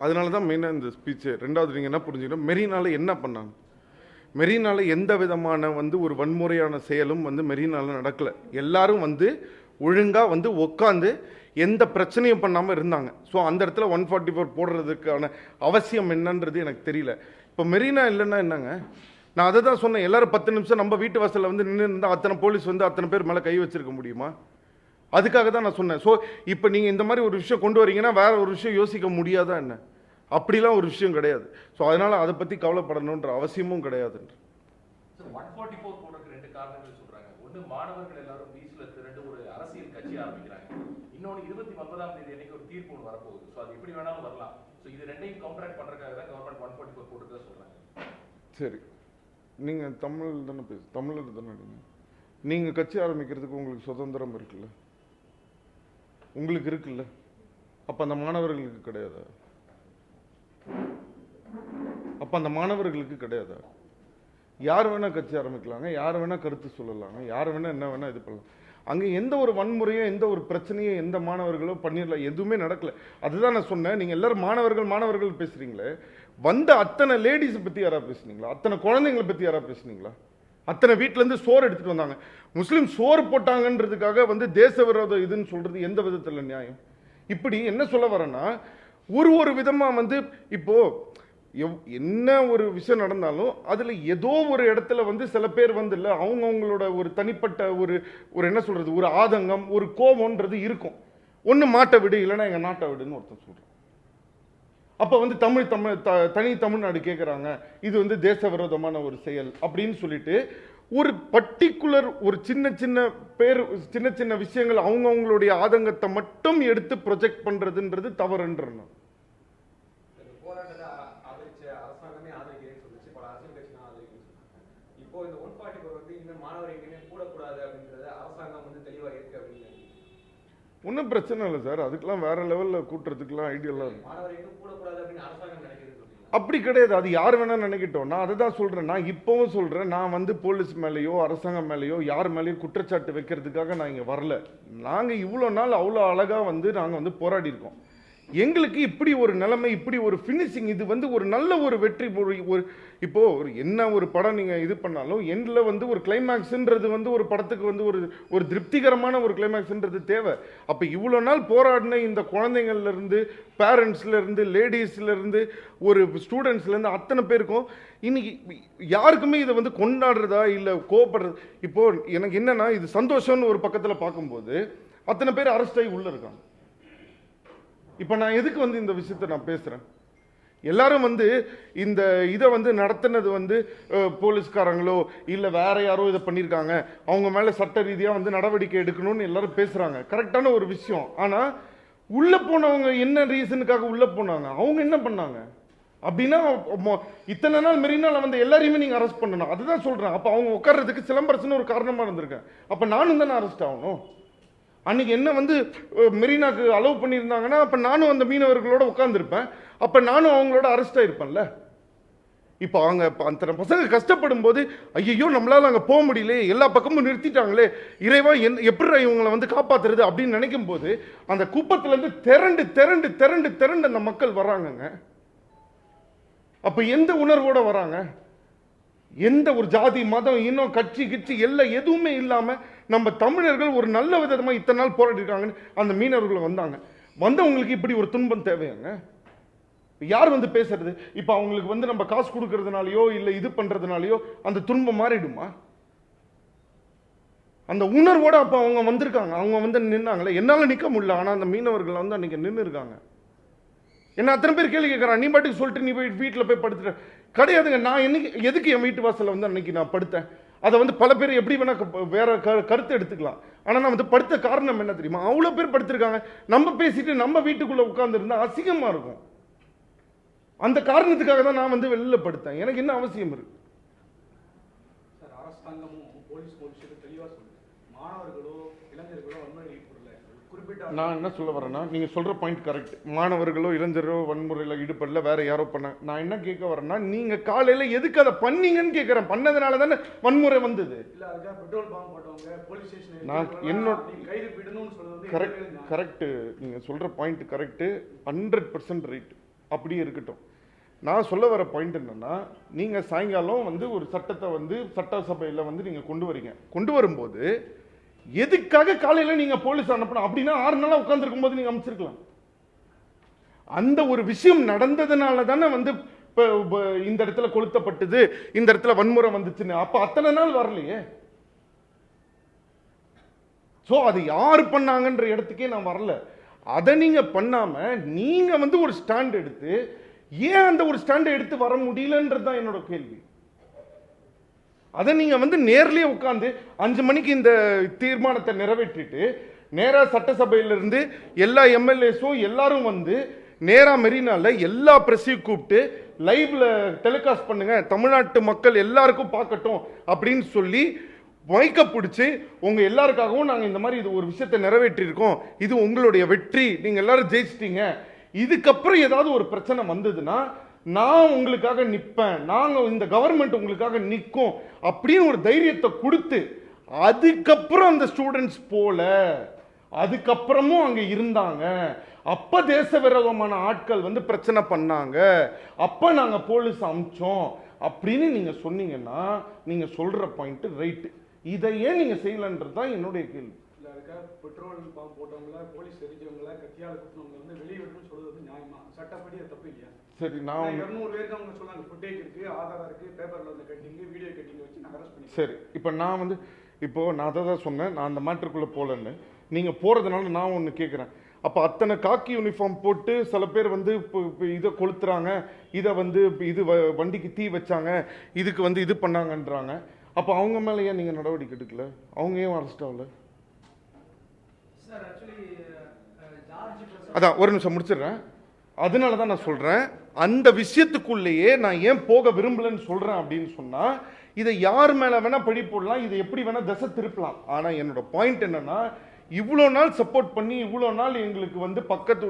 அதனால தான் மெயினாக இந்த ஸ்பீச்சு. ரெண்டாவது நீங்கள் என்ன புரிஞ்சுக்கணும், மெரினால என்ன பண்ணாங்க, மெரினால எந்த விதமான வந்து ஒரு வன்முறையான செயலும் வந்து மெரினால நடக்கலை. எல்லாரும் வந்து ஒழுங்காக வந்து உட்காந்து எந்த பிரச்சனையும் பண்ணாமல் இருந்தாங்க. ஸோ அந்த இடத்துல 144 போடுறதுக்கான அவசியம் என்னன்றது எனக்கு தெரியல. இப்போ மெரினா இல்லைன்னா என்னங்க, நான் அதை தான் சொன்னேன். எல்லாரும் 10 நிமிஷம் நம்ம வீட்டு வாசலில் வந்து நின்று இருந்தால் அத்தனை போலீஸ் வந்து அத்தனை பேர் மேலே கை வச்சிருக்க முடியுமா? அதுக்காக தான் நான் சொன்னேன். ஸோ இப்போ நீங்கள் இந்த மாதிரி ஒரு விஷயம் கொண்டு வரீங்கன்னா வேற ஒரு விஷயம் யோசிக்க முடியாதா என்ன? அப்படிலாம் ஒரு விஷயம் கிடையாது. ஸோ அதனால அதை பற்றி கவலைப்படணுன்ற அவசியமும் கிடையாது. 144 போடுறதுக்கு 2 காரணங்கள் சொல்றாங்க. ஒன்று, மாணவர்கள் எல்லாரும் பீச்ல திரண்டு ஒரு அரசியல் கட்சி ஆரம்பிக்கிறாங்க. இன்னொன்று, 29ஆம் தேதி அன்னைக்கு ஒரு தீர்ப்பு ஒன்று வரப்போகுது. ஸோ அது எப்படி வேணாலும் வரலாம். ஸோ இது ரெண்டையும் கவுண்டராக்ட் பண்றதுக்காக தான் கவர்மெண்ட் 144 போட்டுதான் சொல்றாங்க. சரி, நீங்கள் தமிழ் தானே தமிழர் தானே, நீங்கள் கட்சி ஆரம்பிக்கிறதுக்கு உங்களுக்கு சுதந்திரம் இருக்குல்ல, உங்களுக்கு இருக்குல்ல, அப்போ அந்த மாணவர்களுக்கு கிடையாதா? அப்போ அந்த மாணவர்களுக்கு கிடையாதா? யார் வேணால் கட்சி ஆரம்பிக்கலாங்க, யார் வேணால் கருத்து சொல்லலாங்க, யார் வேணால் என்ன வேணால் இது பண்ணலாம். அங்கே எந்த ஒரு வன்முறையும் எந்த ஒரு பிரச்சனையும் எந்த மாணவர்களோ பண்ணிடலாம், எதுவுமே நடக்கலை. அதுதான் நான் சொன்னேன். நீங்கள் எல்லாரும் மாணவர்கள் பேசுகிறீங்களே, வந்த அத்தனை லேடிஸை பற்றி யாராவது பேசுனீங்களா? அத்தனை குழந்தைங்களை பற்றி யாராவது பேசுனீங்களா? அத்தனை வீட்டிலேருந்து சோறு எடுத்துகிட்டு வந்தாங்க. முஸ்லீம் சோறு போட்டாங்கன்றதுக்காக வந்து தேச விரோத இதுன்னு சொல்கிறது எந்த விதத்தில் நியாயம்? இப்படி என்ன சொல்ல வரேன்னா, ஒரு விதமாக வந்து இப்போது என்ன ஒரு விஷயம் நடந்தாலும் அதில் ஏதோ ஒரு இடத்துல வந்து சில பேர் வந்து இல்லை அவங்கவுங்களோட ஒரு தனிப்பட்ட ஒரு என்ன சொல்கிறது, ஒரு ஆதங்கம், ஒரு கோபம்ன்றது இருக்கும். ஒன்று மாட்டை விடு, இல்லைன்னா எங்கள் நாட்டை விடுன்னு ஒருத்தர் சொல்கிறோம். அப்போ வந்து தனி தமிழ்நாடு கேட்குறாங்க, இது வந்து தேச விரோதமான ஒரு செயல் அப்படின்னு சொல்லிட்டு ஒரு பர்டிகுலர் ஒரு சின்ன சின்ன சின்ன சின்ன விஷயங்கள் அவங்களுடைய ஆதங்கத்தை மட்டும் எடுத்து ப்ரொஜெக்ட் பண்றதுன்றது தவறுன்றணும். ஒன்றும் பிரச்சனை இல்லை சார், அதுக்கெல்லாம் வேற லெவலில் கூட்டுறதுக்கெல்லாம் ஐடியாலாம் இருக்கு. அப்படி கிடையாது, அது யார் வேணா நினைக்கிட்டோம். நான் அதை தான் சொல்றேன், நான் இப்பவும் சொல்றேன், நான் வந்து போலீஸ் மேலேயோ அரசாங்கம் மேலேயோ யார் மேலேயும் குற்றச்சாட்டு வைக்கிறதுக்காக நான் இங்கே வரல. நாங்கள் இவ்வளோ நாள் அவ்வளோ அழகாக வந்து நாங்கள் வந்து போராடி இருக்கோம். எங்களுக்கு இப்படி ஒரு நிலைமை, இப்படி ஒரு ஃபினிஷிங், இது வந்து ஒரு நல்ல ஒரு வெற்றி. ஒரு இப்போ ஒரு என்ன ஒரு படம் நீங்கள் இது பண்ணாலும் எண்டில் வந்து ஒரு கிளைமேக்ஸ்ன்றது வந்து ஒரு படத்துக்கு வந்து ஒரு திருப்திகரமான ஒரு கிளைமேக்ஸ்ன்றது தேவை. அப்போ இவ்வளோ நாள் போராடின இந்த குழந்தைங்கள்லேருந்து, பேரண்ட்ஸ்லேருந்து, லேடிஸ்லேருந்து, ஒரு ஸ்டூடெண்ட்ஸ்லேருந்து அத்தனை பேருக்கும் இன்னைக்கு யாருக்குமே இதை வந்து கொண்டாடுறதா இல்லை கோவப்படுறது. இப்போ எனக்கு என்னன்னா, இது சந்தோஷம்னு ஒரு பக்கத்தில் பார்க்கும்போது அத்தனை பேர் அரெஸ்ட் ஆகி உள்ளே இருக்காங்க. இப்போ நான் எதுக்கு வந்து இந்த விஷயத்தை நான் பேசுகிறேன்? எல்லாரும் வந்து இந்த இதை வந்து நடத்தினது வந்து போலீஸ்காரங்களோ இல்லை வேற யாரோ இதை பண்ணியிருக்காங்க, அவங்க மேலே சட்ட ரீதியாக வந்து நடவடிக்கை எடுக்கணும்னு எல்லாரும் பேசுகிறாங்க. கரெக்டான ஒரு விஷயம். ஆனால் உள்ளே போனவங்க என்ன ரீசனுக்காக உள்ளே போனாங்க, அவங்க என்ன பண்ணாங்க அப்படின்னா, இத்தனை நாள் மெரினால வந்து எல்லாரையுமே நீங்கள் அரெஸ்ட் பண்ணணும். அதுதான் சொல்கிறேன். அப்போ அவங்க உட்கார்றதுக்கு சிலம்பரசன் ஒரு காரணமாக இருந்திருக்கேன். அப்போ நானும் தானே அரெஸ்ட் ஆகணும். அன்னைக்கு என்ன வந்து மெரினாக்கு அலோவ் பண்ணியிருந்தாங்கன்னா அப்போ நானும் அந்த மீனவர்களோட உட்காந்துருப்பேன். அப்போ நானும் அவங்களோட அரெஸ்ட் ஆகிருப்பேன்ல. இப்போ அவங்க அந்த பசங்க கஷ்டப்படும் போது ஐயோ நம்மளால அங்கே போக முடியல, எல்லா பக்கமும் நிறுத்திட்டாங்களே, இறைவா எப்படி இவங்களை வந்து காப்பாத்துறது அப்படின்னு நினைக்கும் போது அந்த குப்பத்திலேருந்து திரண்டு திரண்டு திரண்டு திரண்டு அந்த மக்கள் வராங்கங்க. அப்போ எந்த உணர்வோட வராங்க? எந்த ஒரு ஜாதி மதம் இன்னும் கட்சி கிட்சி எல்லாம் எதுவுமே இல்லாம நம்ம தமிழர்கள் ஒரு நல்ல விதமா இத்தனை நாள் போராடி இருக்காங்கன்னு அந்த மீனவர்கள் வந்தாங்க. வந்தவங்களுக்கு இப்படி ஒரு துன்பம் தேவையாங்க? யார் வந்து பேசுறது? இப்ப அவங்களுக்கு வந்து நம்ம காசு கொடுக்கறதுனாலயோ இல்ல இது பண்றதுனாலயோ அந்த துன்பம் மாறிடுமா? அந்த உணர்வோட அப்ப அவங்க வந்திருக்காங்க, அவங்க வந்து நின்னாங்களே. என்னால நிக்க முடியல, ஆனா அந்த மீனவர்கள் வந்து அன்னைக்கு நின்று இருக்காங்க. என்ன அத்தனை பேர் கேள்வி கேட்கறான், நீ பாட்டுக்கு சொல்லிட்டு நீ போய் வீட்டில் போய் படுத்துட்ட. கிடையாதுங்க. நான் என்னைக்கு எதுக்கு என் வீட்டு வாசல்ல வந்து அன்னைக்கு நான் படுத்தேன்? அதை வந்து பல பேர் எப்படி வேணா வேற கருத்து எடுத்துக்கலாம். ஆனா நான் வந்து படுத்த காரணம் என்ன தெரியுமா? அவ்வளவு பேர் படுத்திருக்காங்க. நம்ம பேசிட்டு நம்ம வீட்டுக்குள்ள உட்கார்ந்து இருந்தா அசிங்கமா இருக்கும். அந்த காரணத்துக்காக தான் நான் வந்து வெளியில படுத்தேன். எனக்கு என்ன அவசியம் இருக்கு? அரசாங்கமும் போலீஸ் தெளிவா சொல்லுங்க, மாணவர்களோ இளைஞர்களோ வன்முறையில் நான் என்ன சொல்ல வரேன்னா, நீங்க சொல்ற பாயிண்ட் கரெக்ட். மாணவர்களோ இளைஞரோ வன்முறையில் ஈடுபடல, வேற யாரோ பண்ண. நான் என்ன கேட்க வரேன்னா, நீங்க காலையில எதுக்கு அதை பண்ணீங்கன்னு கேட்கிறேன். பண்ணதுனால தானே வன்முறை வந்தது. நான் என்னோட கரெக்ட், நீங்க சொல்ற பாயிண்ட் கரெக்ட், 100% ரைட். அப்படியே இருக்கட்டும். நான் சொல்ல வர பாயிண்ட் என்னன்னா, நீங்க சாயங்காலம் வந்து ஒரு சட்டத்தை வந்து சட்டசபையில் வந்து நீங்க கொண்டு வரீங்க. கொண்டு வரும்போது எதுக்காக காலையில நீங்க போலீஸ் அனுப்பணும்? அப்படின்னா 6 நாளா உட்கார்ந்து இருக்கும் போது நீங்க அமைச்சிருக்கலாம். அந்த ஒரு விஷயம் நடந்ததுனால தானே வந்து இந்த இடத்துல கொளுத்தப்பட்டது, இந்த இடத்துல வன்முறை வந்துச்சுன்னு. அப்ப அத்தனை நாள் வரலையே. சோ அது யாரு பண்ணாங்கன்ற இடத்துக்கே நான் வரல. அதை நீங்க பண்ணாம நீங்க வந்து ஒரு ஸ்டாண்ட் எடுத்து, ஏன் அந்த ஒரு ஸ்டாண்ட் எடுத்து வர முடியலன்றதுதான் என்னோட கேள்வி. அதை நீங்க வந்து நேர்லயே உட்கார்ந்து 5 மணிக்கு இந்த தீர்மானத்தை நிறைவேற்றிட்டு நேரா சட்டசபையிலிருந்து எல்லா எம்எல்ஏஸும் எல்லாரும் வந்து நேரா மெரினால எல்லா பிரஸையும் கூப்பிட்டு லைவ்ல டெலிகாஸ்ட் பண்ணுங்க, தமிழ்நாட்டு மக்கள் எல்லாருக்கும் பார்க்கட்டும் அப்படின்னு சொல்லி மைக்க பிடிச்சி உங்க எல்லாருக்காகவும் நாங்க இந்த மாதிரி இது ஒரு விஷயத்தை நிறைவேற்றி இருக்கோம், இது உங்களுடைய வெற்றி, நீங்க எல்லாரும் ஜெயிச்சிட்டீங்க, இதுக்கப்புறம் ஏதாவது ஒரு பிரச்சனை வந்ததுன்னா நான் உங்களுக்காக நிற்பேன், நாங்க இந்த கவர்மெண்ட் உங்களுக்காக நிற்கும் அப்படின்னு ஒரு தைரியத்தை கொடுத்து, அதுக்கப்புறம் அந்த ஸ்டூடெண்ட்ஸ் போல அதுக்கப்புறமும் அங்க இருந்தாங்க. அப்ப தேச விரோதமான ஆட்கள் வந்து பிரச்சனை பண்ணாங்க, அப்ப நாங்க போலீஸ் அமிச்சோம் அப்படின்னு நீங்க சொன்னீங்கன்னா நீங்க சொல்ற பாயிண்ட் ரைட். இதை ஏன் நீங்க செய்யலன்றது தான் என்னுடைய கேள்வி. பெட்ரோல் பம்ப் போட்டவங்கள, போலீஸ் தெரிஞ்சவங்கள, கத்தியால குத்துனவங்க வந்து வெளியிடணும்னு சொல்றது வந்து நியாயமா? சட்டப்படி அது தப்பு இல்லையா? சரி, நான் 200 பேருக்கு அவங்க சொன்னாங்க ஃபுட்டேஜ் இருக்கு, ஆதாரம் இருக்கு, பேப்பர்ல வந்து கட்டிங், வீடியோ கட்டிங் வச்சு நான் அரெஸ்ட் பண்ணி. சரி, இப்போ நான் வந்து நான் அதை தான் சொன்னேன், நான் அந்த மேட்டருக்குள்ள போலன்னு. நீங்க போறதுனால நான் ஒன்று கேட்குறேன். அப்போ அத்தனை காக்கி யூனிஃபார்ம் போட்டு சில பேர் வந்து இதை கொளுத்துறாங்க, இதை வந்து இது வண்டிக்கு தீ வச்சாங்க, இதுக்கு வந்து இது பண்ணாங்கன்றாங்க. அப்போ அவங்க மேலே ஏன் நீங்கள் நடவடிக்கை எடுக்கல? அவங்க ஏன் அரெஸ்ட் ஆகல? அதான் ஒரு நிமிஷம் முடிச்சிடுறேன். அதனால தான் நான் சொல்கிறேன், அந்த விஷயத்துக்குள்ளேயே நான் ஏன் போக விரும்பலன்னு சொல்கிறேன் அப்படின்னு சொன்னால், இதை யார் மேலே வேணால் பழி போடலாம், இதை எப்படி வேணால் திசை திருப்பலாம். ஆனால் என்னோட பாயிண்ட் என்னன்னா, இவ்வளோ நாள் சப்போர்ட் பண்ணி இவ்வளோ நாள் எங்களுக்கு வந்து பக்கத்து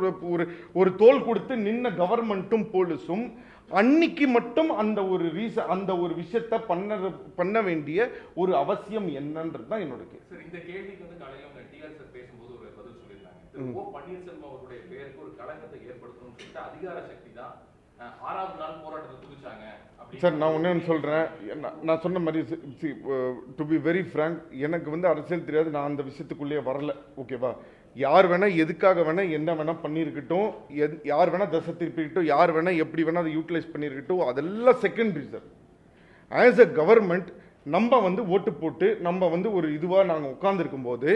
ஒரு தோல் கொடுத்து நின்ன கவர்மெண்ட்டும் போலீஸும் அன்னைக்கு மட்டும் அந்த ஒரு விஷயத்தை பண்ண வேண்டிய ஒரு அவசியம் என்னன்றது தான் என்னோட கேள்வி. இந்த கேள்விக்கு வந்து காலையில் அவங்க டிஆர் சார் பேசும்போது ஒரு பதில் சொல்லியிருந்தாங்க. ஓ பன்னீர்செல்வம் அவருடைய பேருக்கு ஒரு களங்கத்தை ஏற்படுத்தணும்னு சொல்லிட்டு அதிகார சக்தி தான் 6வது நாள் போராட்டத்தை துடிச்சாங்க. சார் நான் ஒன்று சொல்கிறேன், நான் சொன்ன மாதிரி டு பி வெரி ஃப்ராங்க், எனக்கு வந்து அரசியல் தெரியாது, நான் அந்த விஷயத்துக்குள்ளேயே வரல. ஓகேவா? யார் வேணால் எதுக்காக வேணால் என்ன வேணால் பண்ணியிருக்கட்டும், யார் வேணால் தசை திருப்பிக்கிட்டோம், யார் வேணால் எப்படி வேணால் அதை யூட்டிலைஸ் பண்ணியிருக்கட்டும், அதெல்லாம் secondary sir. As a government நம்ம வந்து ஓட்டு போட்டு நம்ம வந்து ஒரு இதுவாக நாங்கள் உட்கார்ந்துருக்கும் போது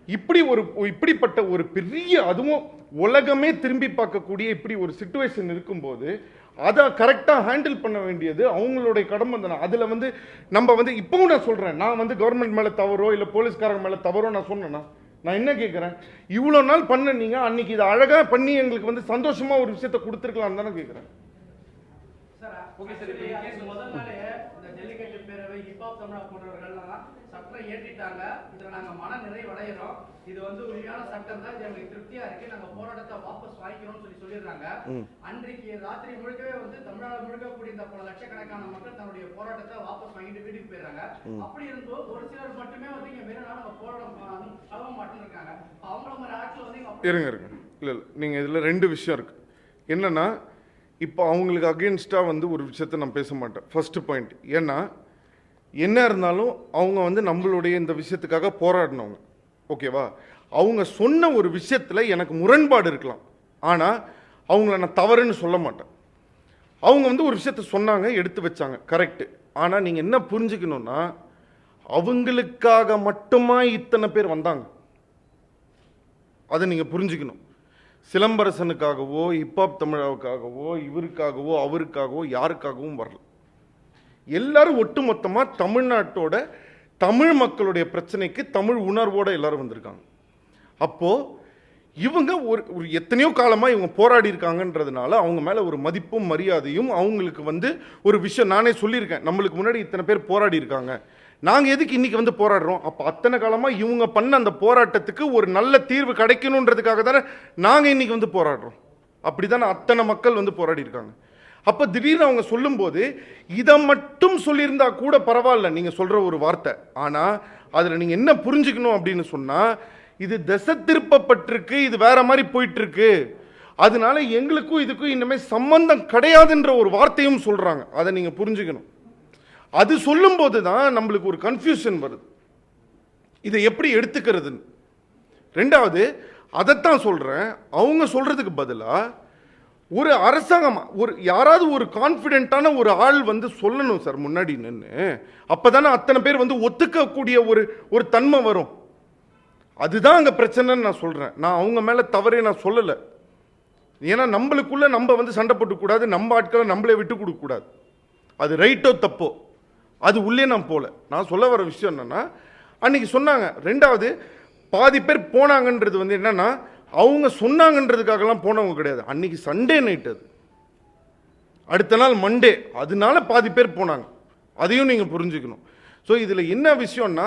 இப்படிப்பட்ட ஒரு பெரிய, அதுவும் உலகமே திரும்பி பார்க்கக்கூடிய இப்படி ஒரு சிச்சுவேஷன் இருக்கும்போது அதை கரெக்டாக ஹேண்டில் பண்ண வேண்டியது அவங்களுடைய கடமை தானே. அதில் வந்து நம்ம வந்து இப்பவும் நான் சொல்கிறேன், நான் வந்து கவர்மெண்ட் மேலே தவறோ இல்லை போலீஸ்காரங்க மேலே தவறோ நான் சொன்னேன்னா, நான் என்ன கேட்குறேன், இவ்வளோ நாள் பண்ண நீங்கள் அன்னைக்கு இதை அழகாக பண்ணி எங்களுக்கு வந்து சந்தோஷமாக ஒரு விஷயத்தை கொடுத்துருக்கலான்னு தானே கேட்குறேன். முதல் நாளே இந்த ஜல்லிக்கட்டு பேரவை ஹிப்ஹாப் தமிழா போன்றவர்கள்லாம் சட்டம் ஏற்றிட்டாங்க, இதுல நாங்க மன நிறைவடைகிறோம், இது வந்து உண்மையான சட்டம் தான், இது எங்களுக்கு திருப்தியா இருக்கு, நாங்க போராட்டத்தை வாபஸ் வாங்கிக்கிறோம்னு சொல்லிடுறாங்க. அன்றைக்கு ராத்திரி முழுக்கவே வந்து தமிழ்நாடு முழுக்க கூடிய இந்த பல லட்சக்கணக்கான மக்கள் தன்னுடைய போராட்டத்தை வாபஸ் வாங்கிட்டு வீட்டுக்கு போயிடுறாங்க. அப்படி இருந்தோம் ஒரு சிலர் மட்டுமே வந்து இங்க வேற நாள் நம்ம போராட்டம் கலவ மாட்டேன்னு இருக்காங்க. அவங்கள மாதிரி ஆட்கள் வந்து இருங்க இல்லை நீங்கள் இதில் 2 விஷயம் இருக்கு. என்னன்னா, இப்போ அவங்களுக்கு அகெயின்ஸ்டாக வந்து ஒரு விஷயத்தை நான் பேச மாட்டேன். ஃபர்ஸ்ட் பாயிண்ட், ஏன்னா என்ன இருந்தாலும் அவங்க வந்து நம்மளுடைய இந்த விஷயத்துக்காக போராடினவங்க. ஓகேவா? அவங்க சொன்ன ஒரு விஷயத்தில் எனக்கு முரண்பாடு இருக்கலாம், ஆனால் அவங்கள நான் தவறுன்னு சொல்ல மாட்டேன். அவங்க வந்து ஒரு விஷயத்த சொன்னாங்க, எடுத்து வச்சாங்க, கரெக்டு. ஆனால் நீங்கள் என்ன புரிஞ்சுக்கணும்னா, அவங்களுக்காக மட்டுமா இத்தனை பேர் வந்தாங்க, அதை நீங்கள் புரிஞ்சுக்கணும். சிலம்பரசனுக்காகவோ ஹிப்ஹாப் தமிழாவுக்காகவோ இவருக்காகவோ அவருக்காகவோ யாருக்காகவும் வரல. எல்லாரும் ஒட்டுமொத்தமாக தமிழ்நாட்டோட தமிழ் மக்களுடைய பிரச்சனைக்கு தமிழ் உணர்வோடு எல்லாரும் வந்திருக்காங்க. அப்போது இவங்க ஒரு எத்தனையோ காலமாக இவங்க போராடி இருக்காங்கன்றதுனால அவங்க மேலே ஒரு மதிப்பும் மரியாதையும், அவங்களுக்கு வந்து ஒரு விஷயம் நானே சொல்லியிருக்கேன், நம்மளுக்கு முன்னாடி இத்தனை பேர் போராடி இருக்காங்க, நாங்கள் எதுக்கு இன்னைக்கு வந்து போராடுறோம், அப்போ அத்தனை காலமாக இவங்க பண்ண அந்த போராட்டத்துக்கு ஒரு நல்ல தீர்வு கிடைக்கணுன்றதுக்காக தானே நாங்கள் இன்னைக்கு வந்து போராடுறோம். அப்படி தானே அத்தனை மக்கள் வந்து போராடி இருக்காங்க. அப்போ திடீர்னு அவங்க சொல்லும்போது இதை மட்டும் சொல்லியிருந்தா கூட பரவாயில்ல, நீங்கள் சொல்கிற ஒரு வார்த்தை. ஆனால் அதில் நீங்கள் என்ன புரிஞ்சுக்கணும் அப்படின்னு சொன்னால், இது திசை திருப்பப்பட்டிருக்கு, இது வேற மாதிரி போயிட்டு இருக்கு, அதனால எங்களுக்கும் இதுக்கும் இனிமேல் சம்பந்தம் கிடையாதுன்ற ஒரு வார்த்தையும் சொல்கிறாங்க. அதை நீங்கள் புரிஞ்சுக்கணும். அது சொல்லும்போது தான் நம்மளுக்கு ஒரு கன்ஃபியூஷன் வருது, இதை எப்படி எடுத்துக்கிறதுன்னு. ரெண்டாவது, அதைத்தான் சொல்கிறேன், அவங்க சொல்கிறதுக்கு பதிலாக ஒரு அரசாங்கம், யாராவது ஒரு கான்ஃபிடென்ட்டான ஒரு ஆள் வந்து சொல்லணும் சார் முன்னாடி நின்று. அப்போ தானே அத்தனை பேர் வந்து ஒத்துக்கக்கூடிய ஒரு தன்மை வரும். அதுதான் அங்கே பிரச்சனைன்னு நான் சொல்கிறேன். நான் அவங்க மேலே தவறே நான் சொல்லலை. ஏன்னா நம்மளுக்குள்ள நம்ம வந்து சண்டை போட்டுக்கூடாது, நம்ம ஆட்களை நம்மளே விட்டு கொடுக்கக்கூடாது. அது ரைட்டோ தப்போ அது உள்ளே நான் போல. நான் சொல்ல வர விஷயம் என்னன்னா, அன்னைக்கு சொன்னாங்க. ரெண்டாவது, பாதி பேர் போனாங்கன்றது வந்து என்னன்னா, அவங்க சொன்னாங்கன்றதுக்காகலாம் போனவங்க கிடையாது. அன்னைக்கு சண்டே நைட், அது அடுத்த நாள் மண்டே, அதனால பாதி பேர் போனாங்க. அதையும் நீங்கள் புரிஞ்சுக்கணும். ஸோ இதில் என்ன விஷயம்னா,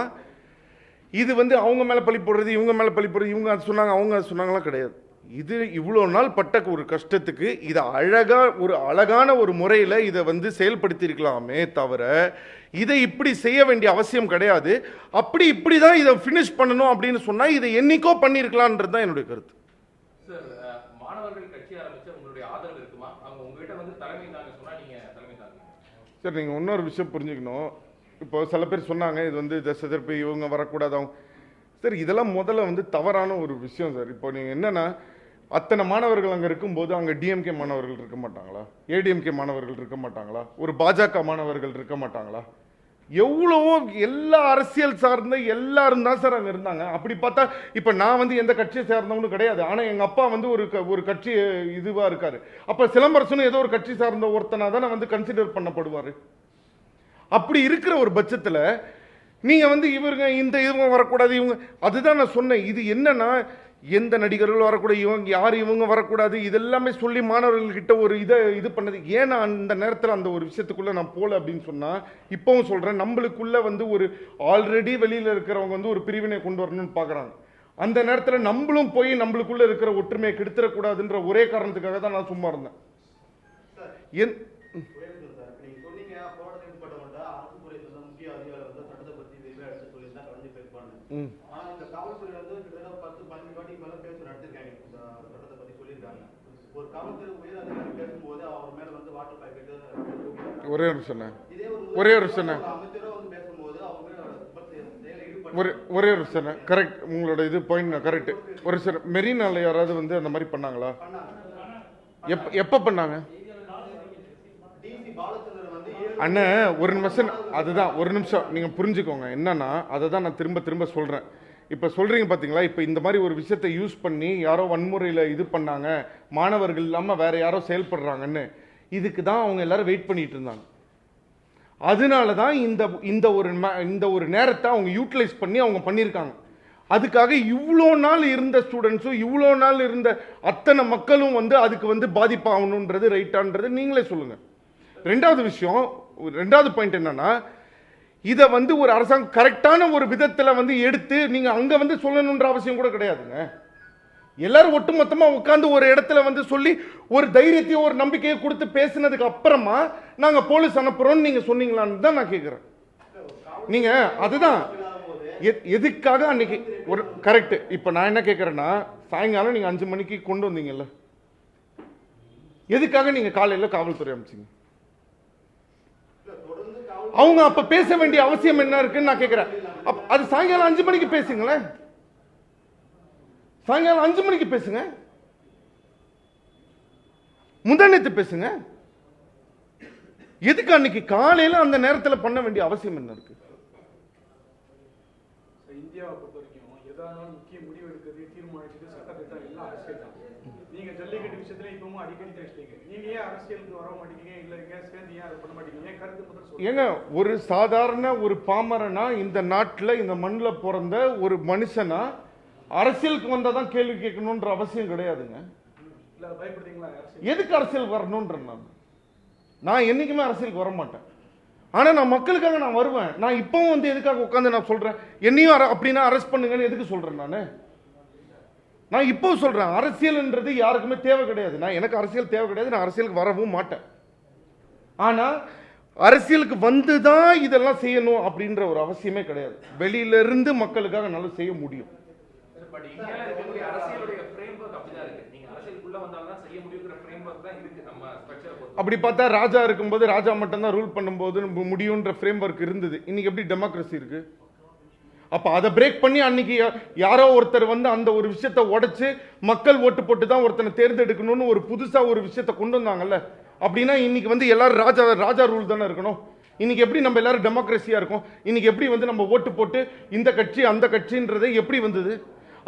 இது வந்து அவங்க மேலே பழி போடுறது, இவங்க மேலே பழி போடுறது, இவங்க அது சொன்னாங்க அவங்க அது சொன்னாங்களாம் கிடையாது. இது இவ்வளோ நாள் பட்ட ஒரு கஷ்டத்துக்கு இதை அழகான ஒரு முறையில் இதை வந்து செயல்படுத்தியிருக்கலாமே தவிர, இதை இப்படி செய்ய வேண்டிய அவசியம் கிடையாது. இப்படி தான் இதை ஃபினிஷ் பண்ணணும் அப்படின்னு சொன்னால் இதை என்னைக்கோ பண்ணியிருக்கலான்றது தான் என்னுடைய கருத்து. சார், மாணவர்கள் கட்சி ஆரம்பிச்ச உங்களுடைய ஆதரவு இருக்குமா? அவங்க உங்ககிட்ட வந்து தலைமை தாங்க சொன்னா நீங்க தலைமை தாங்க. சார், நீங்கள் இன்னொரு விஷயம் புரிஞ்சுக்கணும். இப்போ சில பேர் சொன்னாங்க இது வந்து திசை திருப்பி இவங்க வரக்கூடாது அவங்க. சார், இதெல்லாம் முதல்ல வந்து தவறான ஒரு விஷயம் சார். இப்போ நீங்கள் என்னன்னா, அத்தனை மாணவர்கள் அங்கே இருக்கும்போது அங்கே டிஎம்கே மாணவர்கள் இருக்க மாட்டாங்களா? ஏடிஎம்கே மாணவர்கள் இருக்க மாட்டாங்களா? ஒரு பாஜக மாணவர்கள் இருக்க மாட்டாங்களா? எவ்வளவோ எல்லா அரசியல் சார்ந்த எல்லாரும் தான் சார் அங்கே இருந்தாங்க. அப்படி பார்த்தா இப்போ நான் வந்து எந்த கட்சியை சார்ந்தவனு கிடையாது, ஆனால் எங்கள் அப்பா வந்து ஒரு கட்சி இதுவாக இருக்காரு. அப்போ சிலம்பரசனும் ஏதோ ஒரு கட்சி சார்ந்த ஒருத்தனா தானே வந்து கன்சிடர் பண்ணப்படுவார். அப்படி இருக்கிற ஒரு பட்சத்தில் நீங்கள் வந்து இவங்க வரக்கூடாது, இவங்க அதுதான் நான் சொன்னேன். இது என்னன்னா, எந்த நடிகர்கள் வரக்கூடாது, இவங்க வரக்கூடாது, இதெல்லாமே சொல்லி மாணவர்கள்கிட்ட ஒரு இது பண்ணது. ஏன்னா அந்த நேரத்தில் அந்த ஒரு விஷயத்துக்குள்ள நான் போல அப்படின்னு சொன்னா, இப்பவும் சொல்றேன், நம்மளுக்குள்ள வந்து ஒரு ஆல்ரெடி வெளியில இருக்கிறவங்க வந்து ஒரு பிரிவினை கொண்டு வரணும்னு பாக்குறாங்க. அந்த நேரத்தில் நம்மளும் போய் நம்மளுக்குள்ள இருக்கிற ஒற்றுமையை கெடுத்துடக்கூடாதுன்ற ஒரே காரணத்துக்காக தான் நான் சும்மா இருந்தேன். ஒரே ஒரு சொன்னேன் ஒரே ஒரு சொன்னேன் கரெக்ட், உங்களோட இது பாயிண்ட் கரெக்ட். ஒரு சார் மெரினால யாராவது வந்து அந்த மாதிரி பண்ணாங்களா? எப்ப பண்ணாங்க அண்ணன்? ஒரு நிமிஷம், அதுதான் ஒரு நிமிஷம் நீங்க புரிஞ்சுக்கோங்க. என்னன்னா அதை தான் நான் திரும்ப திரும்ப சொல்றேன். இப்ப சொல்றீங்க பாத்தீங்களா, இப்ப இந்த மாதிரி ஒரு விஷயத்தை யூஸ் பண்ணி யாரோ வன்முறையில இது பண்ணாங்க, மாணவர்கள் இல்லாம வேற யாரோ செயல்படுறாங்கன்னு, இதுக்கு தான் அவங்க எல்லாரும் வெயிட் பண்ணிட்டு இருந்தாங்க. அதனால தான் இந்த ஒரு நேரத்தை அவங்க யூட்டிலைஸ் பண்ணி அவங்க பண்ணியிருக்காங்க. அதுக்காக இவ்வளோ நாள் இருந்த ஸ்டூடெண்ட்ஸும் இவ்வளோ நாள் இருந்த அத்தனை மக்களும் வந்து அதுக்கு வந்து பாதிப்பாகணுன்றது ரைட்டான்றது நீங்களே சொல்லுங்க. ரெண்டாவது விஷயம், ரெண்டாவது பாயிண்ட் என்னன்னா, இதை வந்து ஒரு அரசாங்கம் கரெக்டான ஒரு விதத்துல வந்து எடுத்து நீங்க அங்க வந்து சொல்லணுன்ற அவசியம் கூட கிடையாதுங்க. எல்லாரும் ஒட்டுமொத்தமா உட்கார்ந்து ஒரு இடத்துல வந்து சொல்லி ஒரு தைரியத்தையும் ஒரு நம்பிக்கையை கொடுத்து பேசினதுக்கு அப்புறமா நாங்க போலீஸ் அனுப்புறோம் நீங்க சொன்னீங்களான்னு தான் நான் கேட்கிறேன். நீங்க அதுதான் எதுக்காக அன்னைக்கு ஒரு கரெக்ட். இப்ப நான் என்ன கேட்கிறேன்னா, சாயங்காலம் நீங்க 5 மணிக்கு கொண்டு வந்தீங்கல்ல, எதுக்காக நீங்க காலையில காவல்துறை அமைச்சீங்க? அவங்க அப்ப பேச வேண்டிய அவசியம் என்ன இருக்குன்னு நான் கேட்கிறேன். அது சாயங்காலம் 5 மணிக்கு பேசுங்களேன், சாயங்காலம் 5 மணிக்கு பேசுங்க, முந்தானத்து பேசுங்க. எதுக்கு அன்னைக்கு காலையில அந்த நேரத்தில் பண்ண வேண்டிய அவசியம் என்ன இருக்கு? இந்தியாவை பொறுத்த வரைக்கும் ஏதாவது முக்கிய முடிவு எடுக்கிறது, தீர்மானிச்சது, சட்டத்திட்டம் எல்லாம் அரசியல் தான். நீங்க ஜல்லிக்கட்டு விஷயத்துல இப்பவும் அடிக்கடி பேசுறீங்க. நீங்க ஏன் அரசியலுக்கு வர மாட்டீங்க, இல்ல சேர்ந்து ஏன் அதை பண்ண மாட்டீங்க? கருத்து முதல் ஏங்க, ஒரு சாதாரண ஒரு பாமரனா இந்த நாட்டில் இந்த மண்ணில் பிறந்த ஒரு மனுஷனா அரசியலுக்கு வந்தாதான் கேள்வி கேட்கணும்ன்ற அவசியம் கிடையாதுங்க. எதுக்கு அரசியல் வரணும்ன்ற நான் என்னைக்குமே அரசியலுக்கு வர மாட்டேன். ஆனா நான் மக்களுக்காக நான் வருவேன். நான் இப்பவும் வந்து எதுக்காக உட்காந்து நான் சொல்றேன், என்னையும் அப்படின்னா அரெஸ்ட் பண்ணுங்கன்னு எதுக்கு சொல்றேன்? நான் இப்போ சொல்றேன், அரசியல்ன்றது யாருக்குமே தேவை கிடையாது. எனக்கு அரசியல் தேவை கிடையாது, நான் அரசியலுக்கு வரவும் மாட்டேன். ஆனா அரசியலுக்கு வந்துதான் இதெல்லாம் செய்யணும் அப்படின்ற ஒரு அவசியமே கிடையாது. வெளியில இருந்து மக்களுக்காக நல்லா செய்ய முடியும். அப்படி பார்த்தா ராஜா இருக்கும்போது ராஜா மட்டும் தான் ரூல் பண்ணும்போது முடியும்ன்ற ஃப்ரேம் ஒர்க் இருந்தது. இன்னைக்கு எப்படி டெமோக்ரஸி இருக்கு? அப்ப அதை பிரேக் பண்ணி அன்னைக்கு யாரோ ஒருத்தர் வந்து அந்த ஒரு விஷயத்தை உடைச்சு மக்கள் ஓட்டு போட்டு தான் ஒருத்தனை தேர்ந்தெடுக்கணும்னு ஒரு புதுசா ஒரு விஷயத்தை கொண்டு வந்தாங்கல்ல. அப்படின்னா இன்னைக்கு வந்து எல்லாரும் ராஜா ரூல் தானே இருக்கணும். இன்னைக்கு எப்படி நம்ம எல்லாரும் டெமோக்ரஸியா இருக்கும்? இன்னைக்கு எப்படி வந்து நம்ம ஓட்டு போட்டு இந்த கட்சி அந்த கட்சின்றதை எப்படி வந்தது?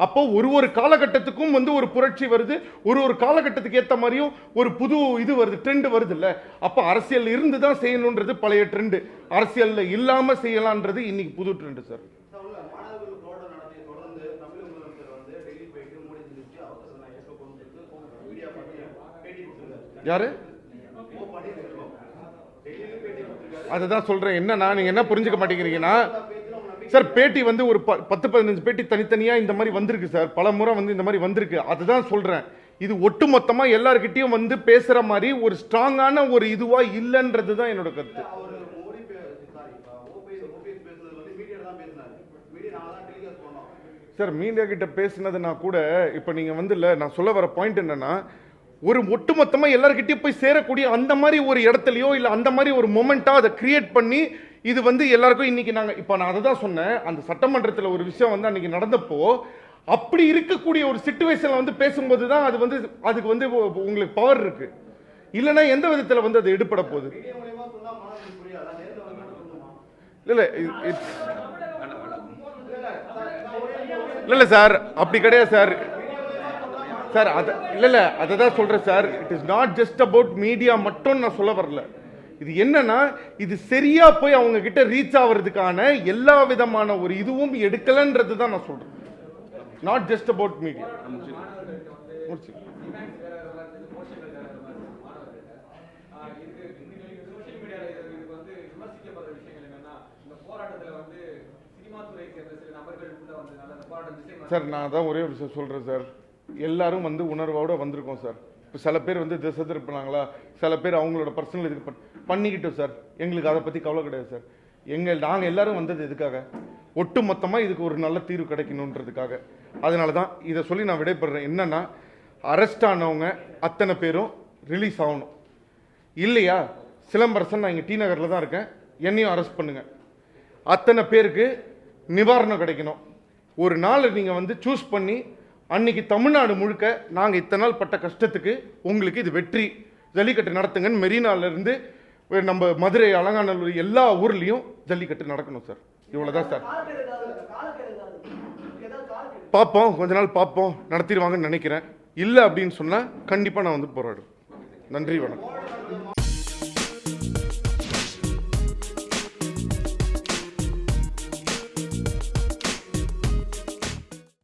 அப்போ ஒரு காலகட்டத்துக்கும் வந்து ஒரு புரட்சி வருது, ஒரு காலகட்டத்துக்கு ஏற்ற மாதிரியும் ஒரு புது இது வருது, ட்ரெண்ட் வருது இல்ல. அப்போ அரசியல் இருந்து தான் செய்யணுன்றது பழைய ட்ரெண்ட், அரசியல்ல இல்லாம செய்யலான்றது இன்னைக்கு புது ட்ரெண்ட் சார். யாரு? அதுதான் சொல்றேன். என்னன்னா நீங்க என்ன புரிஞ்சுக்க மாட்டேங்கிறீங்கன்னா சார், பேட்டி வந்து ஒரு 10-15 பேட்டி தனித்தனியா இந்த மாதிரி வந்திருக்கு சார், பல முறை வந்து இந்த மாதிரி வந்திருக்கு. அதுதான் சொல்றேன், இது ஒட்டுமொத்தமா எல்லார்கிட்டையும் வந்து பேசுற மாதிரி ஒரு ஸ்ட்ராங்கான ஒரு இதுவா இல்லைன்றது தான் என்னோட கருத்து. சார், மீடியா கிட்ட பேசினதுனா கூட இப்ப நீங்க வந்து இல்ல, நான் சொல்ல வர பாயிண்ட் என்னன்னா, ஒரு ஒட்டுமொத்தமா எல்லார்கிட்டயும் போய் சேரக்கூடிய அந்த மாதிரி ஒரு இடத்துலயோ இல்ல அந்த மாதிரி ஒரு மொமெண்டா அதை கிரியேட் பண்ணி இது வந்து எல்லாருக்கும் இன்னைக்கு நான் அதை தான் சொன்னேன். அந்த சட்டமன்றத்தில் ஒரு விஷயம் வந்து அன்னைக்கு நடந்தப்போ அப்படி இருக்கக்கூடிய ஒரு சிச்சுவேஷன்ல வந்து பேசும்போது தான் அது வந்து அதுக்கு வந்து உங்களுக்கு பவர் இருக்கு. இல்லைன்னா எந்த விதத்தில் வந்து அது எடுபட போகுது? இல்ல சார், அப்படி கிடையாது சார். சார் இல்ல அதை தான் சொல்றேன் sir. It is not just about media மட்டும் நான் சொல்ல வரல. இது என்னன்னா, இது சரியா போய் அவங்க கிட்ட ரீச் ஆகிறதுக்கான எல்லா விதமான ஒரு இதுவும் எடுக்கலன்றது தான் நான் சொல்றேன். Not just about media. Sir நான் அதான் ஒரே ஒரு விஷயம் சொல்றேன் சார். எல்லாரும் வந்து உணர்வோட வந்திருக்கோம் சார். இப்போ சில பேர் வந்து திசை திருப்பினாங்களா, சில பேர் அவங்களோட பர்சனல் இதுக்கு பண்ணிக்கிட்டோம் சார். எங்களுக்கு அதை பற்றி கவலை கிடையாது சார். நாங்கள் எல்லாரும் வந்தது எதுக்காக? ஒட்டு மொத்தமாக இதுக்கு ஒரு நல்ல தீர்வு கிடைக்கணுன்றதுக்காக. அதனால தான் இதை சொல்லி நான் விடைபெறேன். என்னன்னா, அரெஸ்ட் ஆனவங்க அத்தனை பேரும் ரிலீஸ் ஆகணும். இல்லையா, சிலம்பரசன் நான் இங்கே டி நகரில் தான் இருக்கேன், என்னையும் அரெஸ்ட் பண்ணுங்க. அத்தனை பேருக்கு நிவாரணம் கிடைக்கணும். ஒரு நாள் நீங்கள் வந்து சூஸ் பண்ணி அன்னைக்கு தமிழ்நாடு முழுக்க நாங்கள் இத்தனை நாள் பட்ட கஷ்டத்துக்கு உங்களுக்கு இது வெற்றி, ஜல்லிக்கட்டு நடத்துங்கன்னு மெரினாலேருந்து நம்ம மதுரை, அலங்காநல்லூர் எல்லா ஊர்லேயும் ஜல்லிக்கட்டு நடக்கணும் சார். இவ்வளோதான் சார். பார்ப்போம், கொஞ்ச நாள் பார்ப்போம், நடத்திடுவாங்கன்னு நினைக்கிறேன். இல்லை அப்படின்னு சொன்னால் கண்டிப்பாக நான் வந்து போராடுவேன். நன்றி, வணக்கம்.